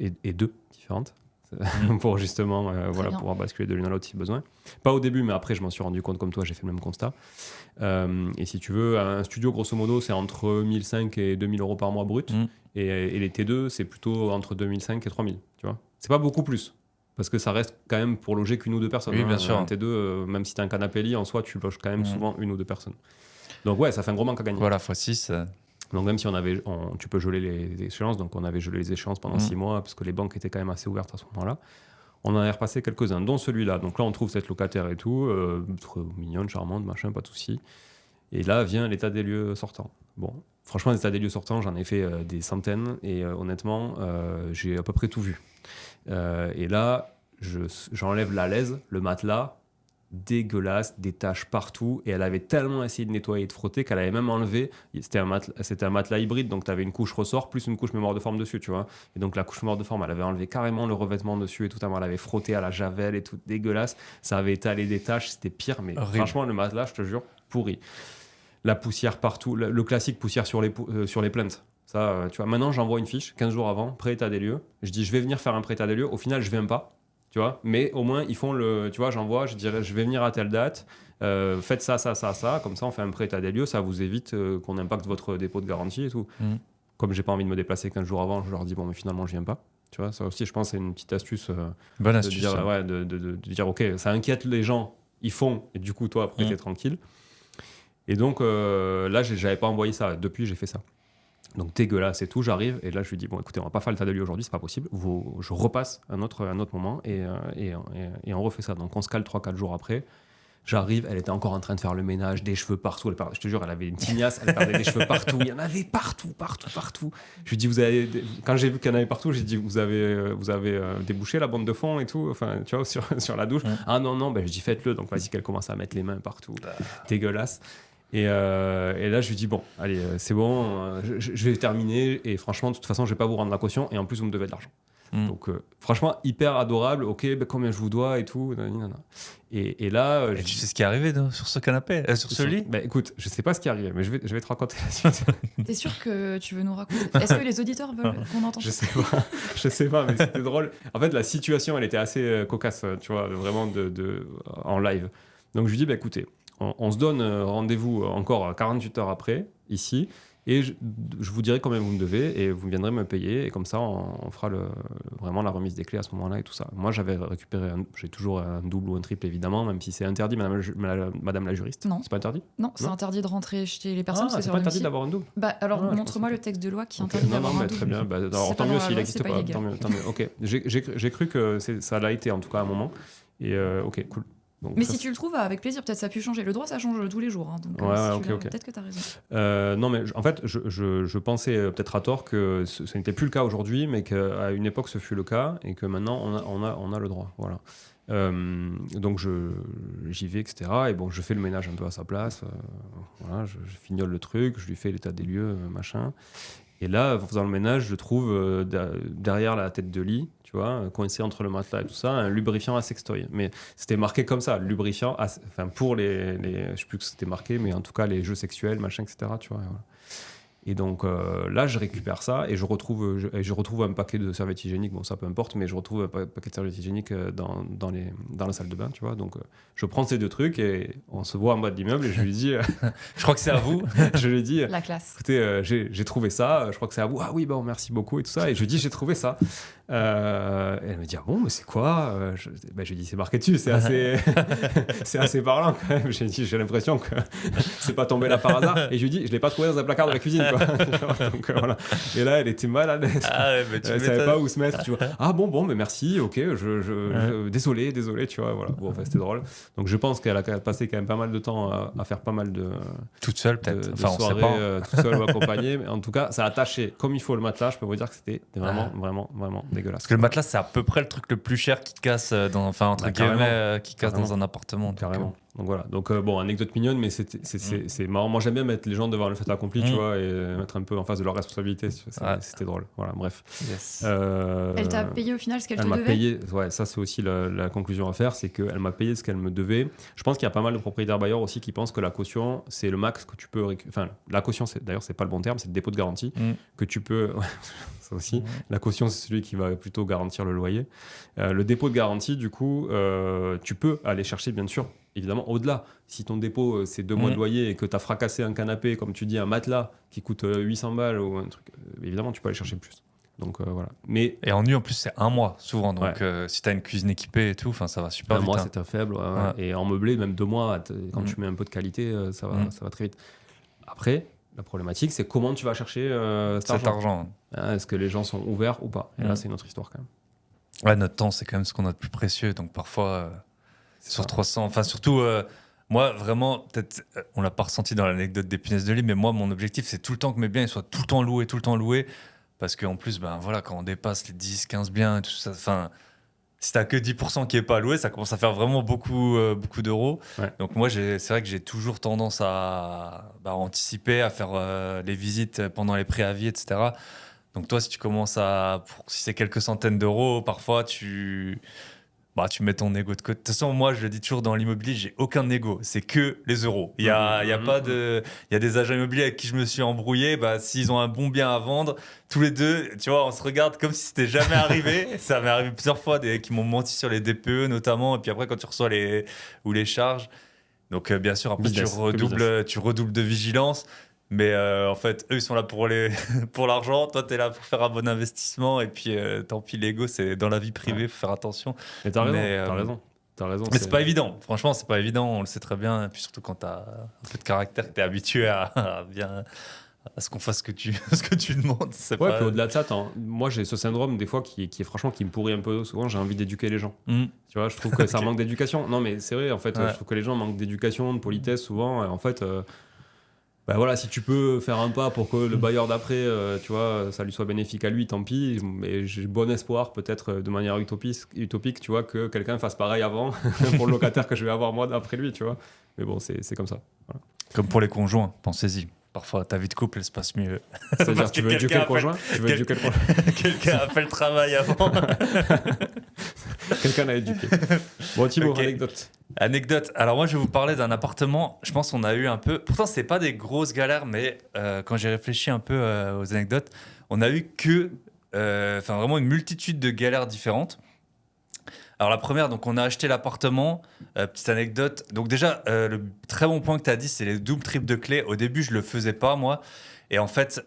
et 2 différentes. Pour justement pouvoir basculer de l'une à l'autre si besoin. Pas au début, mais après je m'en suis rendu compte, comme toi, j'ai fait le même constat. Et si tu veux, un studio grosso modo c'est entre 1 500 et 2 000 € par mois brut, et les T2 c'est plutôt entre 2 500 et 3 000, tu vois. C'est pas beaucoup plus, parce que ça reste quand même pour loger qu'une ou deux personnes. Oui, bien sûr. Un T2, même si t'as un canapé lit, en soi tu loges quand même souvent une ou deux personnes. Donc ouais, ça fait un gros manque à gagner. Voilà, x6. Donc même si tu peux geler les échéances, donc on avait gelé les échéances pendant 6 mois, parce que les banques étaient quand même assez ouvertes à ce moment-là. On en a repassé quelques-uns, dont celui-là. Donc là, on trouve cette locataire et tout, mignonne, charmante, machin, pas de souci. Et là vient l'état des lieux sortant. Bon, franchement, l'état des lieux sortant, j'en ai fait des centaines, et honnêtement, j'ai à peu près tout vu. Et là, j'enlève la laise, le matelas, dégueulasse, des taches partout, et elle avait tellement essayé de nettoyer et de frotter qu'elle avait même enlevé, c'était un matelas hybride, donc tu avais une couche ressort plus une couche mémoire de forme dessus, tu vois, et donc la couche mémoire de forme, elle avait enlevé carrément le revêtement dessus et tout, elle avait frotté à la javel et tout, dégueulasse, ça avait étalé des taches, c'était pire, mais franchement le matelas, je te jure, pourri. La poussière partout, le classique poussière sur les plaintes. Ça, tu vois, maintenant j'envoie une fiche 15 jours avant, pré-état des lieux, je dis je vais venir faire un pré-état des lieux, au final je viens pas. Tu vois, mais au moins ils font tu vois, j'envoie, je dirais je vais venir à telle date, faites ça, comme ça on fait un pré-état des lieux, ça vous évite qu'on impacte votre dépôt de garantie et tout. Comme j'ai pas envie de me déplacer 15 jours avant, je leur dis bon mais finalement je viens pas. Tu vois, ça aussi je pense c'est une petite astuce. Bonne astuce. De dire ok, ça inquiète les gens, ils font, et du coup toi après t'es tranquille. Et donc là j'avais pas envoyé ça, depuis j'ai fait ça. Donc dégueulasse et tout, j'arrive et là je lui dis bon écoutez on va pas faire l'état des lieux aujourd'hui, c'est pas possible, je repasse un autre moment et on refait ça. Donc on se cale 3-4 jours après, j'arrive, elle était encore en train de faire le ménage, des cheveux partout, je te jure elle avait une tignasse, elle perdait des cheveux partout, il y en avait partout. Je lui dis quand j'ai vu qu'il y en avait partout, j'ai dit vous avez débouché la bande de fond et tout, enfin tu vois sur la douche. Ah non, je dis faites-le, donc vas-y qu'elle commence à mettre les mains partout, dégueulasse. Et là, je lui dis bon, allez, c'est bon, je vais terminer. Et franchement, de toute façon, je vais pas vous rendre la caution. Et en plus, vous me devez de l'argent. Donc, franchement, hyper adorable. Ok, combien je vous dois et tout. Et là, tu sais ce qui est arrivé sur ce canapé, sur ce lit? Écoute, je sais pas ce qui est arrivé, mais je vais te raconter la suite. T'es sûr que tu veux nous raconter? Est-ce que les auditeurs veulent qu'on entende? Je sais pas, mais c'était drôle. En fait, la situation, elle était assez cocasse, tu vois, vraiment en live. Donc, je lui dis écoutez. On se donne rendez-vous encore 48 heures après, ici, et je vous dirai combien vous me devez, et vous viendrez me payer, et comme ça, on fera vraiment la remise des clés à ce moment-là, et tout ça. Moi, j'avais récupéré, j'ai toujours un double ou un triple, évidemment, même si c'est interdit, madame la juriste. Non. C'est pas interdit? Non, c'est interdit de rentrer chez les personnes. C'est pas interdit d'avoir un double? Alors, montre-moi le texte de loi qui interdit d'avoir un double. Très bien, alors tant mieux s'il n'existe pas. Tant mieux. Ok, j'ai cru que ça l'a été, en tout cas, à un moment, et ok, cool. Donc, Mais ça, si tu le trouves, avec plaisir, peut-être ça a pu changer. Le droit, ça change tous les jours. Hein, donc, Ouais, si ok, tu l'as, ok. peut-être que tu as raison. Non, mais en fait, je pensais peut-être à tort que ce n'était plus le cas aujourd'hui, mais qu'à une époque, ce fut le cas, et que maintenant, on a le droit. Voilà. Donc, j'y vais, etc. Et bon, je fais le ménage un peu à sa place. Voilà, je fignole le truc, je lui fais l'état des lieux, machin. Et là, en faisant le ménage, je trouve derrière la tête de lit, tu vois, coincé entre le matelas et tout ça, un lubrifiant à sextoy. Mais c'était marqué comme ça, lubrifiant, enfin pour je sais plus que c'était marqué, mais en tout cas les jeux sexuels, machin, etc. Tu vois. Et voilà. Et donc là, je récupère ça et je retrouve un paquet de serviettes hygiéniques. Bon, ça peu importe, mais je retrouve un paquet de serviettes hygiéniques dans la salle de bain, tu vois. Donc je prends ces deux trucs et on se voit en bas de l'immeuble et je lui dis, Je crois que c'est à vous. je lui dis, La classe. écoutez, j'ai trouvé ça, je crois que c'est à vous. Ah oui, bon, merci beaucoup et tout ça. Et je lui dis, j'ai trouvé ça. Et elle me dit, ah bon, mais c'est quoi? Je lui dis, c'est marqué dessus, c'est assez, c'est assez parlant quand même. J'ai l'impression que c'est pas tombé là par hasard. Et je lui dis, je l'ai pas trouvé dans un placard de la cuisine, quoi. Donc, voilà. Et là, elle était mal à l'aise. Ah ouais, mais tu Elle savait m'étonnes. pas où se mettre, tu vois. Ah bon, mais merci, ok, désolé, tu vois, voilà. Bon, enfin, c'était drôle. Donc, je pense qu'elle a passé quand même pas mal de temps à faire pas mal de Toute seule, peut-être. de Enfin, on sait soirées pas. tout seul ou accompagné. Mais en tout cas, ça a attaché comme il faut le matelas. Je peux vous dire que c'était vraiment, vraiment dégueulasse. Parce que le matelas, c'est à peu près le truc le plus cher qui te casse, enfin, entre Bah, guillemets, carrément. qui casse dans un appartement. Donc, Carrément. Donc voilà. Donc bon, anecdote mignonne, mais c'est marrant. Moi, j'aime bien mettre les gens devant le fait accompli, tu vois, et mettre un peu en face de leur responsabilité. C'était drôle. Voilà, bref. yes. Elle t'a payé au final ce qu'elle te Elle m'a devait. payé, ouais, ça c'est aussi la conclusion à faire, c'est qu'elle m'a payé ce qu'elle me devait. Je pense qu'il y a pas mal de propriétaires bailleurs aussi qui pensent que la caution, c'est le max que tu peux enfin, la caution, d'ailleurs, c'est pas le bon terme, c'est le dépôt de garantie que tu peux. Ça aussi. La caution, c'est celui qui va plutôt garantir le loyer. Le dépôt de garantie, du coup, tu peux aller chercher, bien sûr, évidemment, au-delà. Si ton dépôt, c'est 2 mois de loyer et que tu as fracassé un canapé, comme tu dis, un matelas qui coûte 800 balles ou un truc, évidemment, tu peux aller chercher plus. Donc voilà. Mais Et en nu, en plus, c'est 1 mois, souvent. Donc, si t'as une cuisine équipée et tout, ça va super un vite. mois, Hein. c'est un faible. Ouais. Ouais. Et en meublé, même 2 mois, quand tu mets un peu de qualité, ça va très vite. Après, la problématique, c'est comment tu vas chercher cet argent. Est-ce que les gens sont ouverts ou pas? Et là, c'est une autre histoire quand même. Ouais, notre temps, c'est quand même ce qu'on a de plus précieux. Donc, parfois, sur 300, enfin, surtout, moi, vraiment, peut-être, on l'a pas ressenti dans l'anecdote des punaises de lit, mais moi, mon objectif, c'est tout le temps que mes biens ils soient tout le temps loués. Parce qu'en plus, ben voilà, quand on dépasse les 10, 15 biens et tout ça, enfin, si t'as que 10% qui est pas loué, ça commence à faire vraiment beaucoup d'euros. Ouais. Donc moi, c'est vrai que j'ai toujours tendance à anticiper, à faire les visites pendant les préavis, etc. Donc toi, si tu commences si c'est quelques centaines d'euros, parfois tu mets ton ego de côté. De toute façon, moi, je le dis toujours dans l'immobilier, j'ai aucun ego. C'est que les euros. Il y a pas de, il y a des agents immobiliers avec qui je me suis embrouillé. S'ils ont un bon bien à vendre, tous les deux, tu vois, on se regarde comme si c'était jamais arrivé. Ça m'est arrivé plusieurs fois qui m'ont menti sur les DPE notamment. Et puis après, quand tu reçois les charges. Donc, bien sûr, après, tu redoubles de vigilance. Mais en fait, eux, ils sont là pour l'argent. Toi, tu es là pour faire un bon investissement. Et puis, tant pis, l'ego, c'est dans la vie privée, il faut faire attention. Mais t'as raison. Mais c'est pas évident. Franchement, c'est pas évident. On le sait très bien. Et puis surtout quand t'as un peu de caractère, que t'es habitué à ce qu'on fasse ce que tu demandes. C'est Ouais, pas... puis au-delà de ça, moi j'ai ce syndrome des fois qui est franchement qui me pourrit un peu. Souvent, j'ai envie d'éduquer les gens. Tu vois, je trouve que ça manque d'éducation. Non, mais c'est vrai, en fait, je trouve que les gens manquent d'éducation, de politesse souvent. En fait, voilà, si tu peux faire un pas pour que le bailleur d'après, tu vois, ça lui soit bénéfique à lui, tant pis. Mais j'ai bon espoir, peut-être de manière utopique, tu vois, que quelqu'un fasse pareil avant pour le locataire que je vais avoir moi d'après lui, tu vois. Mais bon, c'est comme ça. Voilà. Comme pour les conjoints, pensez-y. Parfois, ta vie de couple, elle se passe mieux. C'est-à-dire, tu veux éduquer le conjoint? Quelqu'un a fait le travail avant. Quelqu'un l'a éduqué. Bon, Thibaut, Anecdote. Alors moi, je vais vous parler d'un appartement. Je pense qu'on a eu un peu... Pourtant, c'est pas des grosses galères, mais quand j'ai réfléchi un peu aux anecdotes, on a eu vraiment une multitude de galères différentes. Alors la première, donc on a acheté l'appartement, petite anecdote. Donc déjà, le très bon point que tu as dit, c'est les doubles triples de clés. Au début, je le faisais pas, moi. Et en fait,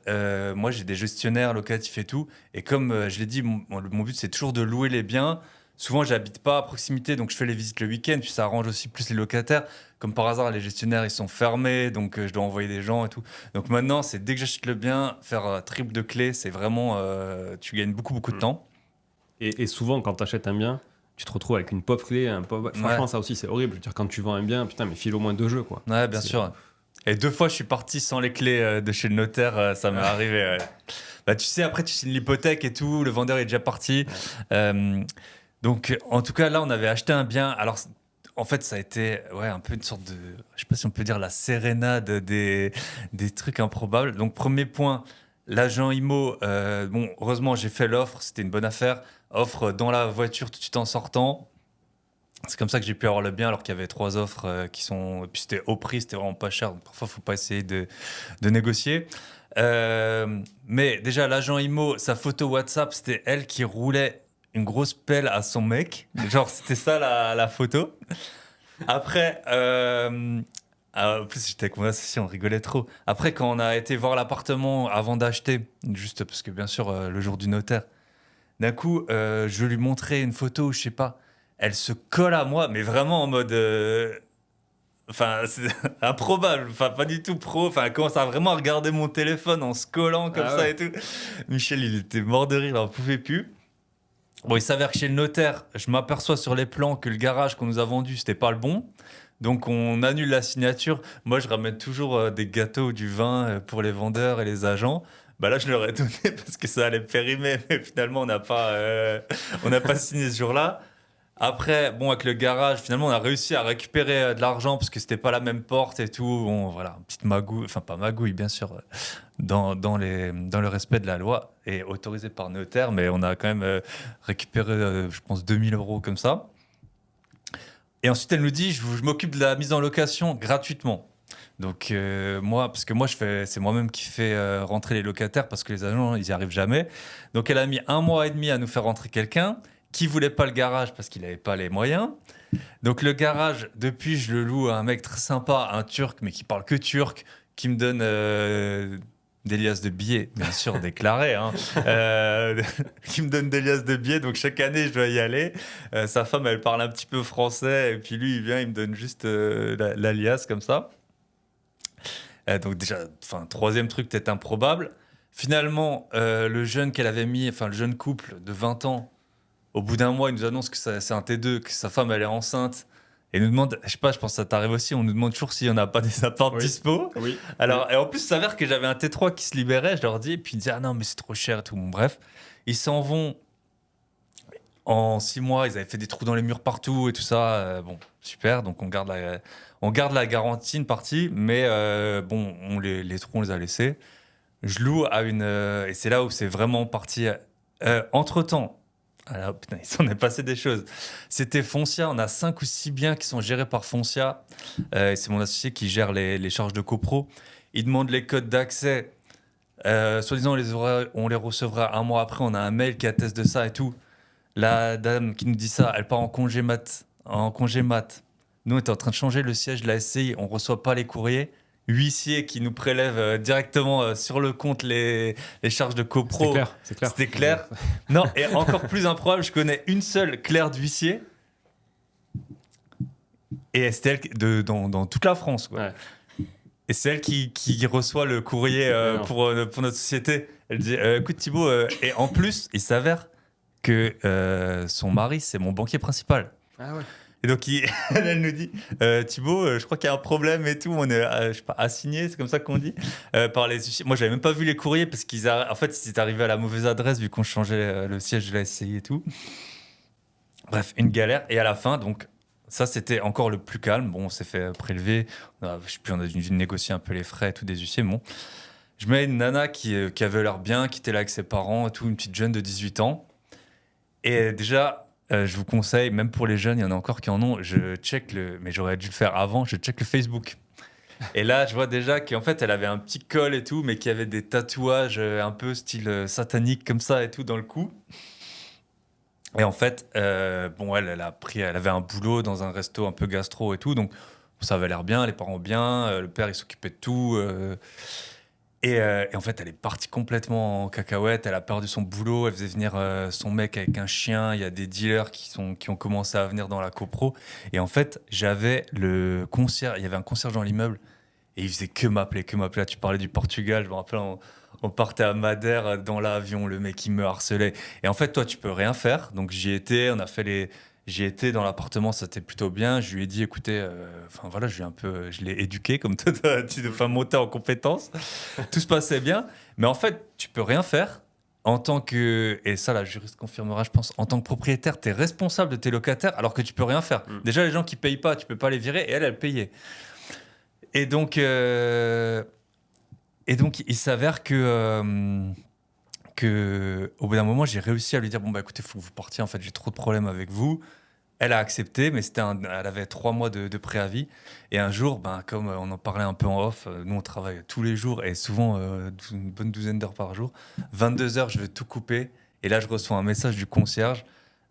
moi, j'ai des gestionnaires locatifs et tout. Et comme je l'ai dit, mon but, c'est toujours de louer les biens. Souvent, j'habite pas à proximité, donc je fais les visites le week-end, puis ça arrange aussi plus les locataires. Comme par hasard, les gestionnaires, ils sont fermés, donc je dois envoyer des gens et tout. Donc maintenant, c'est dès que j'achète le bien, faire triple de clés, c'est vraiment... tu gagnes beaucoup de temps. Et souvent, quand tu achètes un bien, tu te retrouves avec une pauvre clé, franchement, ça aussi, c'est horrible. Je veux dire, quand tu vends un bien, putain, mais file au moins 2 jeux, quoi. Ouais, bien sûr. Et 2 fois, je suis parti sans les clés de chez le notaire, ça m'est arrivé. Bah, tu sais, après, tu signes l'hypothèque et tout, le vendeur est déjà parti. Donc, en tout cas, là, on avait acheté un bien. Alors, en fait, ça a été un peu une sorte de, je sais pas si on peut dire la sérénade des trucs improbables. Donc, premier point, l'agent IMO, bon, heureusement, j'ai fait l'offre, c'était une bonne affaire. Offre dans la voiture tout de suite en sortant. C'est comme ça que j'ai pu avoir le bien, alors qu'il y avait 3 offres qui sont. Et puis c'était au prix, c'était vraiment pas cher. Donc parfois, il ne faut pas essayer de négocier. Mais déjà, l'agent IMO, sa photo WhatsApp, c'était elle qui roulait une grosse pelle à son mec. Genre, c'était ça la photo. Après, en plus, j'étais avec mon associé, on rigolait trop. Après, quand on a été voir l'appartement avant d'acheter, juste parce que bien sûr, le jour du notaire, d'un coup, je lui montrais une photo où je sais pas. Elle se colle à moi, mais vraiment en mode. Enfin, c'est improbable. Enfin, pas du tout pro. Enfin, elle commence à vraiment regarder mon téléphone en se collant comme ça et tout. Michel, il était mort de rire, il n'en pouvait plus. Bon, il s'avère que chez le notaire, je m'aperçois sur les plans que le garage qu'on nous a vendu, c'était pas le bon. Donc, on annule la signature. Moi, je ramène toujours des gâteaux ou du vin pour les vendeurs et les agents. Bah là, je leur ai donné parce que ça allait périmer, mais finalement, on n'a pas signé ce jour-là. Après, bon, avec le garage, finalement, on a réussi à récupérer de l'argent parce que c'était pas la même porte et tout. Bon, voilà, une petite magouille, enfin pas magouille, bien sûr, dans le respect de la loi et autorisé par notaire, mais on a quand même récupéré, je pense, 2000 € comme ça. Et ensuite, elle nous dit, je m'occupe de la mise en location gratuitement. Donc moi, parce que moi, c'est moi-même qui fais rentrer les locataires parce que les agents, ils n'y arrivent jamais. Donc elle a mis 1 mois et demi à nous faire rentrer quelqu'un qui voulait pas le garage parce qu'il n'avait pas les moyens. Donc le garage, depuis, je le loue à un mec très sympa, un Turc, mais qui parle que turc, qui me donne des liasses de billets, bien sûr déclarés, hein, qui me donne des liasses de billets. Donc chaque année, je dois y aller. Sa femme, elle parle un petit peu français, et puis lui, il vient, il me donne juste la liasse comme ça. Donc déjà, troisième truc peut-être improbable. Finalement, le jeune qu'elle avait mis, enfin le jeune couple de 20 ans, au bout d'un mois, il nous annonce que c'est un T2, que sa femme elle est enceinte. Et nous demande, je sais pas, je pense que ça t'arrive aussi, on nous demande toujours s'il n'y en a pas des apparts dispo. Oui. Alors, et en plus, il s'avère que j'avais un T3 qui se libérait, je leur dis, et puis ils disaient, ah non, mais c'est trop cher et tout. Bon, bref, ils s'en vont en 6 mois, ils avaient fait des trous dans les murs partout et tout ça. Bon, super, donc on garde la garantie, une partie, mais bon, les trous, on les a laissés. Je loue à une. Et c'est là où c'est vraiment parti. Entre-temps, alors, putain, il s'en est passé des choses. C'était Foncia, on a 5 ou 6 biens qui sont gérés par Foncia. C'est mon associé qui gère les charges de copro. Il demande les codes d'accès. Soi-disant, on les recevra 1 mois après. On a un mail qui atteste de ça et tout. La dame qui nous dit ça, elle part en congé mat. Nous, on était en train de changer le siège de la SCI. On ne reçoit pas les courriers. Huissier qui nous prélève directement sur le compte les charges de copro. C'est clair. C'était clair. Non, et encore plus improbable, je connais une seule Claire d'huissier. Et c'est elle dans toute la France, quoi. Ouais. Et c'est elle qui reçoit le courrier pour notre société. Elle dit écoute Thibaut, et en plus, il s'avère que son mari, c'est mon banquier principal. Ah ouais. Et donc, elle nous dit Thibaut, je crois qu'il y a un problème et tout. On est, je sais pas, assigné, c'est comme ça qu'on dit, par les huissiers. Moi, j'avais même pas vu les courriers parce en fait, ils étaient arrivés à la mauvaise adresse vu qu'on changeait le siège de la SCI et tout. Bref, une galère. Et à la fin, donc, ça, c'était encore le plus calme. Bon, on s'est fait prélever. Je sais plus, on a dû négocier un peu les frais et tout des huissiers. Bon, je mets une nana qui avait l'air bien, qui était là avec ses parents et tout, une petite jeune de 18 ans. Et déjà. Je vous conseille, même pour les jeunes, il y en a encore qui en ont, mais j'aurais dû le faire avant, je check le Facebook. Et là, je vois déjà qu'en fait, elle avait un petit col et tout, mais qui avait des tatouages un peu style satanique comme ça et tout dans le cou. Et en fait, bon, elle avait un boulot dans un resto un peu gastro et tout, donc ça avait l'air bien, les parents bien, le père il s'occupait de tout. Et en fait, elle est partie complètement en cacahuète. Elle a perdu son boulot. Elle faisait venir son mec avec un chien. Il y a des dealers qui ont commencé à venir dans la copro. Et en fait, j'avais le concierge. Il y avait un concierge dans l'immeuble. Et il faisait que m'appeler. Là, tu parlais du Portugal. Je me rappelle, on partait à Madère dans l'avion. Le mec, il me harcelait. Et en fait, toi, tu peux rien faire. Donc, j'y étais. On a fait J'y étais dans l'appartement, ça était plutôt bien. Je lui ai dit, écoutez, enfin voilà, je l'ai éduqué comme toi, tu devais monter en compétences. Tout se passait bien, mais en fait, tu peux rien faire en tant que, et ça la juriste confirmera, je pense, en tant que propriétaire, tu es responsable de tes locataires alors que tu peux rien faire. Déjà, les gens qui payent pas, tu peux pas les virer, et elle payait. Et donc, il s'avère que au bout d'un moment, j'ai réussi à lui dire bon bah écoutez, faut que vous partiez. En fait, j'ai trop de problèmes avec vous. Elle a accepté, mais elle avait 3 mois de préavis. Et un jour, ben, comme on en parlait un peu en off, nous on travaille tous les jours et souvent une bonne douzaine d'heures par jour. 22h, je vais tout couper. Et là, je reçois un message du concierge.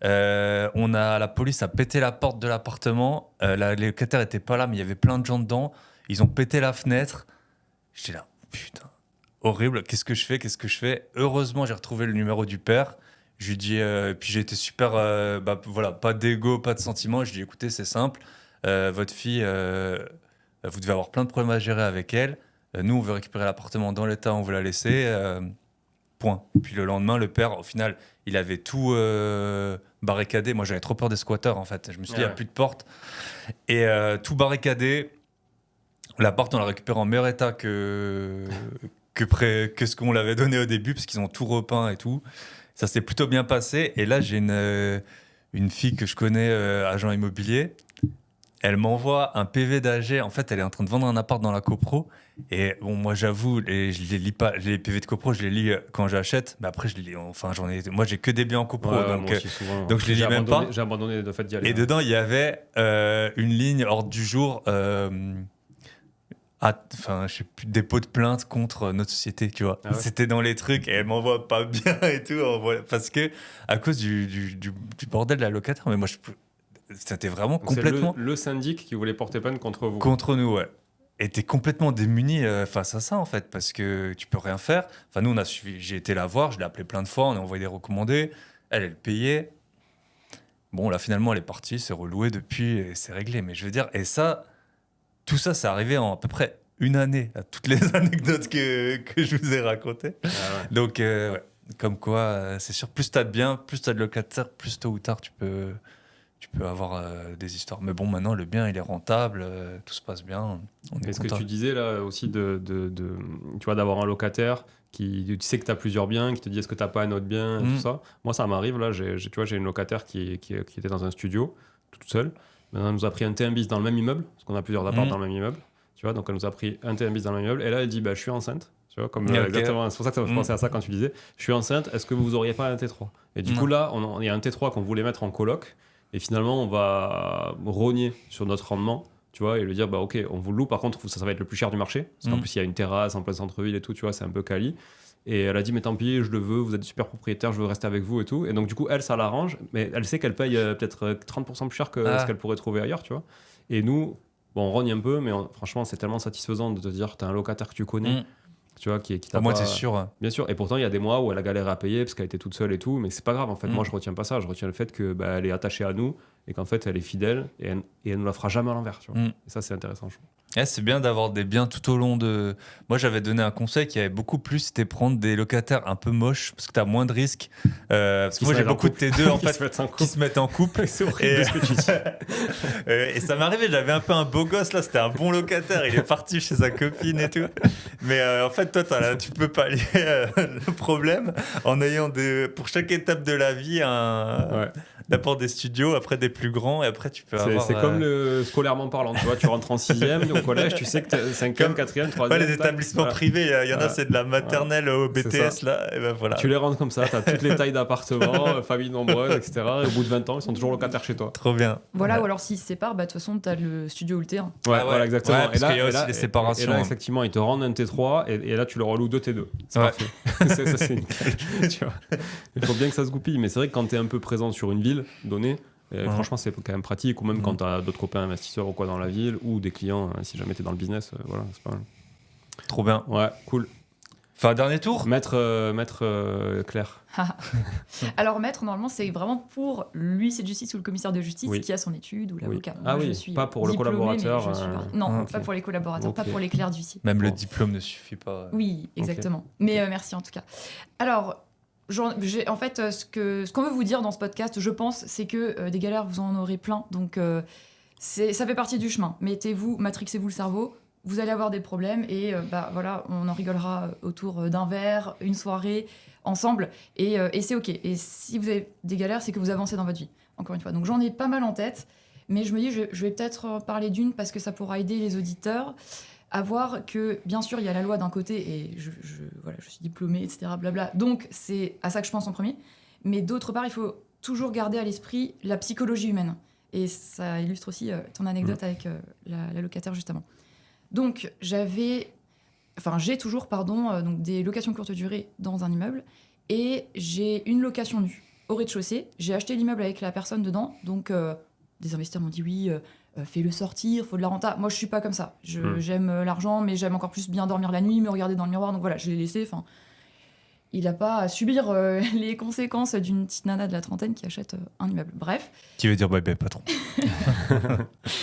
La police a pété la porte de l'appartement. Les locataires n'étaient pas là, mais il y avait plein de gens dedans. Ils ont pété la fenêtre. J'étais là, putain, horrible. Qu'est-ce que je fais? Heureusement, j'ai retrouvé le numéro du père. Je lui dis, puis j'ai été super, voilà, pas d'ego, pas de sentiments. Je lui dis, écoutez, c'est simple. Votre fille, vous devez avoir plein de problèmes à gérer avec elle. Nous, on veut récupérer l'appartement dans l'état, on veut la laisser. Point. Puis le lendemain, le père, au final, il avait tout barricadé. Moi, j'avais trop peur des squatteurs, en fait. Je me suis dit, il n'y a plus de porte. Et tout barricadé. La porte, on l'a récupérée en meilleur état que ce qu'on l'avait donné au début, parce qu'ils ont tout repeint et tout. Ça s'est plutôt bien passé. Et là, j'ai une fille que je connais, agent immobilier. Elle m'envoie un PV d'AG. En fait, elle est en train de vendre un appart dans la copro. Et bon, moi, j'avoue, je les lis pas. Les PV de copro, je les lis quand j'achète. Mais après, je les lis. Enfin, moi, j'ai que des biens en copro. Ouais, donc, moi aussi, souvent. donc, je les lis même pas. J'ai abandonné de fait d'y aller. Et dedans, il y avait une ligne hors du jour. Enfin, je sais plus, dépôt de plainte contre notre société, tu vois. Ah ouais. C'était dans les trucs et elle m'envoie pas bien et tout. Parce que, à cause du bordel de la locataire, mais moi, c'était vraiment Donc complètement. C'est le syndic qui voulait porter plainte contre vous. Contre nous, ouais. Et t'es complètement démuni face à ça, en fait, parce que tu peux rien faire. Enfin, nous, j'ai été la voir, je l'ai appelée plein de fois, on a envoyé des recommandés. Elle payait. Bon, là, finalement, elle est partie, c'est reloué depuis et c'est réglé. Mais je veux dire, et ça. Tout ça, c'est arrivé en à peu près une année, à toutes les anecdotes que je vous ai racontées. Ah ouais. Donc, ouais, comme quoi, c'est sûr, plus t'as de biens, plus t'as de locataires, plus tôt ou tard, tu peux avoir des histoires. Mais bon, maintenant, le bien, il est rentable, tout se passe bien. Est-ce que tu disais là aussi tu vois, d'avoir un locataire qui tu sais que tu as plusieurs biens, qui te dit est-ce que tu n'as pas un autre bien, tout ça. Moi, ça m'arrive, là, tu vois, j'ai une locataire qui était dans un studio, toute seule. Maintenant, elle nous a pris un T1 bis dans le même immeuble, parce qu'on a plusieurs apparts dans le même immeuble. Tu vois, donc elle nous a pris un T1 bis dans le même immeuble. Et là, elle dit je suis enceinte. Tu vois, comme exactement. C'est pour ça que ça me fait penser à ça quand tu disais je suis enceinte, est-ce que vous auriez pas un T3? Et du coup, là, il y a un T3 qu'on voulait mettre en coloc. Et finalement, on va rogner sur notre rendement. Tu vois, et lui dire ok, on vous le loue. Par contre, ça va être le plus cher du marché. Parce qu'en plus, il y a une terrasse en plein centre-ville et tout. Tu vois, c'est un peu quali. Et elle a dit mais tant pis, je le veux, vous êtes super propriétaire, je veux rester avec vous et tout. Et donc du coup elle, ça l'arrange, mais elle sait qu'elle paye peut-être 30% plus cher que ce qu'elle pourrait trouver ailleurs, tu vois. Et nous, bon, on rogne un peu, mais franchement c'est tellement satisfaisant de te dire t'as un locataire que tu connais, tu vois, qui t'a moi, t'es sûr. Bien sûr. Et pourtant il y a des mois où elle a galéré à payer parce qu'elle était toute seule et tout, mais c'est pas grave en fait. Moi je retiens pas ça, je retiens le fait que elle est attachée à nous et qu'en fait elle est fidèle et elle ne la fera jamais à l'envers, tu vois. Et ça c'est intéressant, je trouve. C'est bien d'avoir des biens tout au long de... Moi, j'avais donné un conseil qui avait beaucoup plus, c'était prendre des locataires un peu moches, parce que tu as moins de risques. Parce que moi, j'ai beaucoup de T2, en fait, qui se mettent en couple. C'est horrible ce que tu dis. Et ça m'est arrivé, j'avais un peu un beau gosse, là, c'était un bon locataire, il est parti chez sa copine et tout. Mais en fait, toi, tu peux pallier le problème en ayant pour chaque étape de la vie d'abord des studios, après des plus grands, et après tu peux avoir... C'est comme le scolairement parlant, tu vois, tu rentres en 6e au collège, tu sais que 5e, 4e, 3e... les établissements privés, il y en a, c'est de la maternelle au BTS, là, et ben voilà. Tu les rentres comme ça, tu as toutes les tailles d'appartements, familles nombreuses, etc. Et au bout de 20 ans, ils sont toujours locataires chez toi. Trop bien. Voilà, ou alors s'ils se séparent, de toute façon, tu as le studio ou le terrain. Voilà, exactement. Ouais, parce qu'il y a aussi les séparations. Et là, effectivement, ils te rendent un T3, et là, tu leur reloues 2 T2. C'est parfait. Ça, c'est nickel. Tu vois. Il faut bien que ça se goupille, mais c'est vrai que quand tu es un peu présent sur une ville donnée, franchement, c'est quand même pratique, ou même quand tu as d'autres copains investisseurs ou quoi dans la ville, ou des clients, si jamais tu es dans le business, voilà, c'est pas mal. Trop bien. Ouais, cool. Enfin, dernier tour. Maître Claire. Alors, maître, normalement, c'est vraiment pour l'huissier de justice ou le commissaire de justice qui a son étude ou l'avocat. Ah Moi, oui, je suis pas pour le collaborateur. Non, pas pour les collaborateurs, pas pour les clercs d'huissier. Même le diplôme ne suffit pas. Oui, exactement. Mais merci en tout cas. Alors, En fait, ce qu'on veut vous dire dans ce podcast, je pense, c'est que des galères, vous en aurez plein. Donc, ça fait partie du chemin. Mettez-vous, matrixez-vous le cerveau. Vous allez avoir des problèmes et voilà, on en rigolera autour d'un verre, une soirée, ensemble. Et c'est OK. Et si vous avez des galères, c'est que vous avancez dans votre vie, encore une fois. Donc, j'en ai pas mal en tête. Mais je me dis, je vais peut-être parler d'une parce que ça pourra aider les auditeurs à voir que, bien sûr, il y a la loi d'un côté et je suis diplômée, etc. Blabla. Donc, c'est à ça que je pense en premier. Mais d'autre part, il faut toujours garder à l'esprit la psychologie humaine. Et ça illustre aussi ton anecdote avec la locataire, justement. Donc, j'ai toujours donc, des locations courte durée dans un immeuble et j'ai une location nue au rez-de-chaussée. J'ai acheté l'immeuble avec la personne dedans, donc des investisseurs m'ont dit oui, fais-le sortir, faut de la renta. Moi, je suis pas comme ça. J'aime l'argent, mais j'aime encore plus bien dormir la nuit, me regarder dans le miroir. Donc voilà, je l'ai laissé. Enfin, il n'a pas à subir les conséquences d'une petite nana de la trentaine qui achète un immeuble. Bref. Qui veut dire bye bye patron.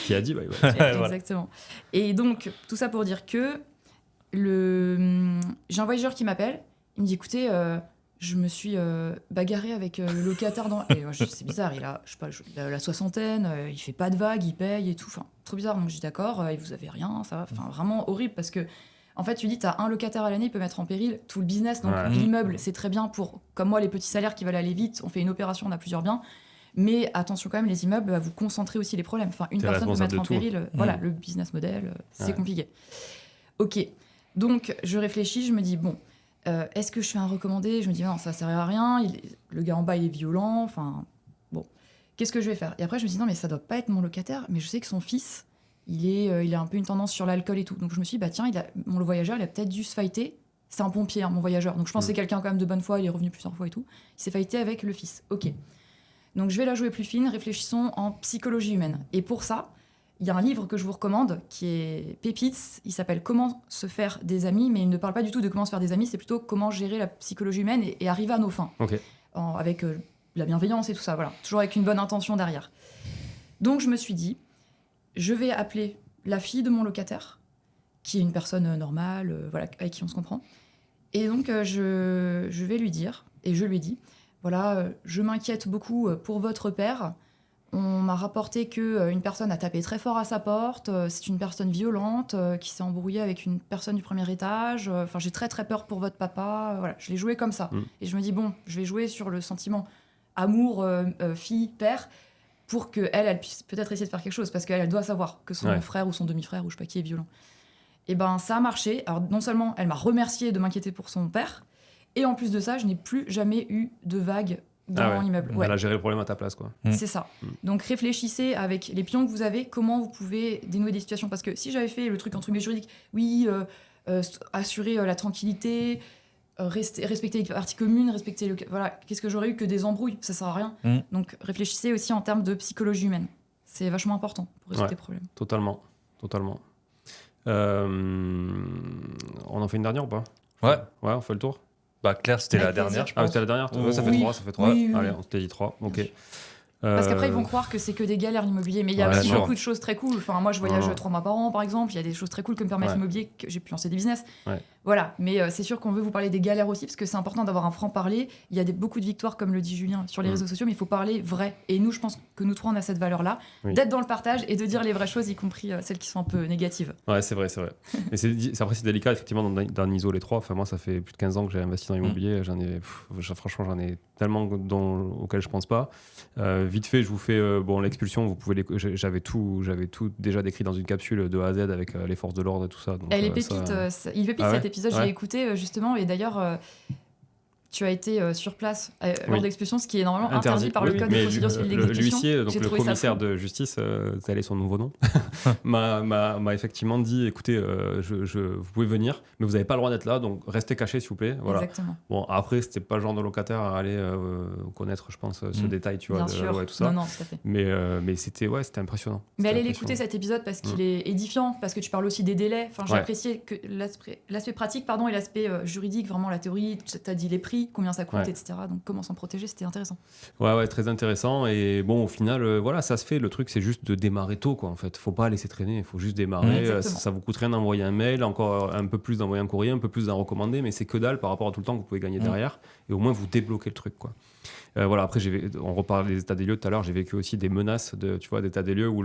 Qui a dit bye bye. Exactement. Et donc, tout ça pour dire que j'ai un voyageur qui m'appelle. Il me dit, écoutez, je me suis bagarré avec le locataire dans... Et c'est bizarre, il a la soixantaine, il fait pas de vagues, il paye et tout. Enfin, trop bizarre. Donc, je dis d'accord, et vous avez rien, ça va. Enfin, vraiment horrible parce que, en fait, tu dis, t'as un locataire à l'année, il peut mettre en péril tout le business. Donc, l'immeuble, c'est très bien pour, comme moi, les petits salaires qui veulent aller vite. On fait une opération, on a plusieurs biens. Mais attention quand même, les immeubles, vous concentrez aussi les problèmes. Enfin, une personne peut mettre en péril, voilà, le business model, c'est compliqué. Ok, donc je réfléchis, je me dis, bon, est-ce que je fais un recommandé ? Je me dis, non, ça sert à rien, le gars en bas, il est violent, enfin, bon, qu'est-ce que je vais faire ? Et après, je me dis, non, mais ça doit pas être mon locataire, mais je sais que son fils, il a un peu une tendance sur l'alcool et tout. Donc je me suis dit, bah tiens, le voyageur, il a peut-être dû se fighter. C'est un pompier, hein, mon voyageur. Donc je pense que c'est quelqu'un quand même de bonne foi, il est revenu plusieurs fois et tout. Il s'est fighté avec le fils. Ok. Donc je vais la jouer plus fine, réfléchissons en psychologie humaine. Et pour ça, il y a un livre que je vous recommande qui est Pépites. Il s'appelle Comment se faire des amis, mais il ne parle pas du tout de comment se faire des amis, c'est plutôt comment gérer la psychologie humaine et arriver à nos fins. Okay. Avec la bienveillance et tout ça, voilà. Toujours avec une bonne intention derrière. Donc je me suis dit, je vais appeler la fille de mon locataire, qui est une personne normale, voilà, avec qui on se comprend. Et donc je vais lui dire, et je lui ai dit, voilà, je m'inquiète beaucoup pour votre père. On m'a rapporté qu'une personne a tapé très fort à sa porte. C'est une personne violente qui s'est embrouillée avec une personne du premier étage. Enfin, j'ai très très peur pour votre papa. Voilà, je l'ai joué comme ça. Et je me dis, bon, je vais jouer sur le sentiment amour, fille, père, pour qu'elle puisse peut-être essayer de faire quelque chose. Parce qu'elle doit savoir que son frère ou son demi-frère ou je sais pas qui est violent. Et ben, ça a marché. Alors, non seulement elle m'a remercié de m'inquiéter pour son père, et en plus de ça, je n'ai plus jamais eu de vague dans l'immeuble. Elle a géré le problème à ta place, quoi. C'est ça. Donc réfléchissez avec les pions que vous avez, comment vous pouvez dénouer des situations. Parce que si j'avais fait le truc entre guillemets juridique, oui, assurer la tranquillité, respecter les parties communes, respecter voilà, qu'est-ce que j'aurais eu que des embrouilles, ça sert à rien. Donc réfléchissez aussi en termes de psychologie humaine. C'est vachement important pour résoudre les problèmes. Totalement. On en fait une dernière ou pas ? Ouais, on fait le tour. Bah Claire, c'était la dernière, je pense. C'était la dernière. Ça fait 3. Oui. Allez, on s'était dit 3. Ok. Parce qu'après, ils vont croire que c'est que des galères l'immobilier. Mais il y a aussi beaucoup de choses très cool. Enfin, moi, je voyage 3 mois par an, par exemple. Il y a des choses très cool que me permet l'immobilier, que j'ai pu lancer des business. Voilà. Mais c'est sûr qu'on veut vous parler des galères aussi, parce que c'est important d'avoir un franc-parler. Il y a beaucoup de victoires, comme le dit Julien, sur les réseaux sociaux, mais il faut parler vrai. Et nous, je pense que nous trois, on a cette valeur-là, d'être dans le partage et de dire les vraies choses, y compris celles qui sont un peu négatives. Ouais, c'est vrai. Mais après, c'est délicat, effectivement, d'en isoler les 3. Enfin, moi, ça fait plus de 15 ans que j'ai investi dans l'immobilier. Franchement, j'en ai tellement auxquels je pense pas. Vite fait, je vous fais l'expulsion. Vous pouvez j'avais tout déjà décrit dans une capsule de A à Z avec les forces de l'ordre et tout ça. Donc, les pépites, il pépite cet épisode, je l'ai écouté justement, et d'ailleurs tu as été sur place lors d'expulsion, ce qui est normalement interdit par le code de procédure civile d'exécution. L'huissier, donc le commissaire de justice, tel est son nouveau nom, m'a effectivement dit, écoutez, vous pouvez venir, mais vous n'avez pas le droit d'être là, donc restez cachés s'il vous plaît. Voilà. Exactement. Bon, après, c'était pas le genre de locataire à aller connaître, je pense, ce détail, tu vois, bien sûr. tout ça. Non, tout à fait. Mais c'était impressionnant. Mais allez l'écouter cet épisode parce qu'il est édifiant, parce que tu parles aussi des délais. Enfin, j'ai apprécié que l'aspect pratique, et l'aspect juridique, vraiment la théorie, tu as dit les prix. prix, combien ça coûte, Ouais. etc. Donc comment s'en protéger, c'était intéressant. Ouais, très intéressant. Et bon, au final, voilà, ça se fait. Le truc, c'est juste de démarrer tôt, quoi, en fait. Faut pas laisser traîner, il faut juste démarrer. Exactement. Ça vous coûte rien d'envoyer un mail, encore un peu plus d'envoyer un courrier, un peu plus d'en recommander, mais c'est que dalle par rapport à tout le temps que vous pouvez gagner derrière. Et au moins, vous débloquez le truc, quoi. Voilà, après, on reparle des états des lieux tout à l'heure. J'ai vécu aussi des menaces d'état des lieux où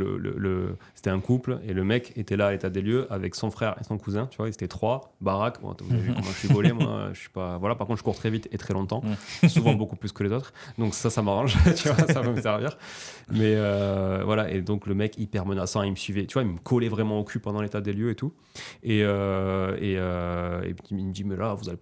c'était un couple et le mec était là à l'état des lieux avec son frère et son cousin. Tu vois, ils étaient 3, baraque. Bon, vous avez vu comment je suis gaulé, moi. Je suis pas. Voilà, par contre, je cours très vite et très longtemps, souvent beaucoup plus que les autres. Donc ça m'arrange. Tu vois, ça va me servir. Mais voilà, et donc le mec hyper menaçant, il me suivait. Tu vois, il me collait vraiment au cul pendant l'état des lieux et tout. Et il me dit, mais là, vous allez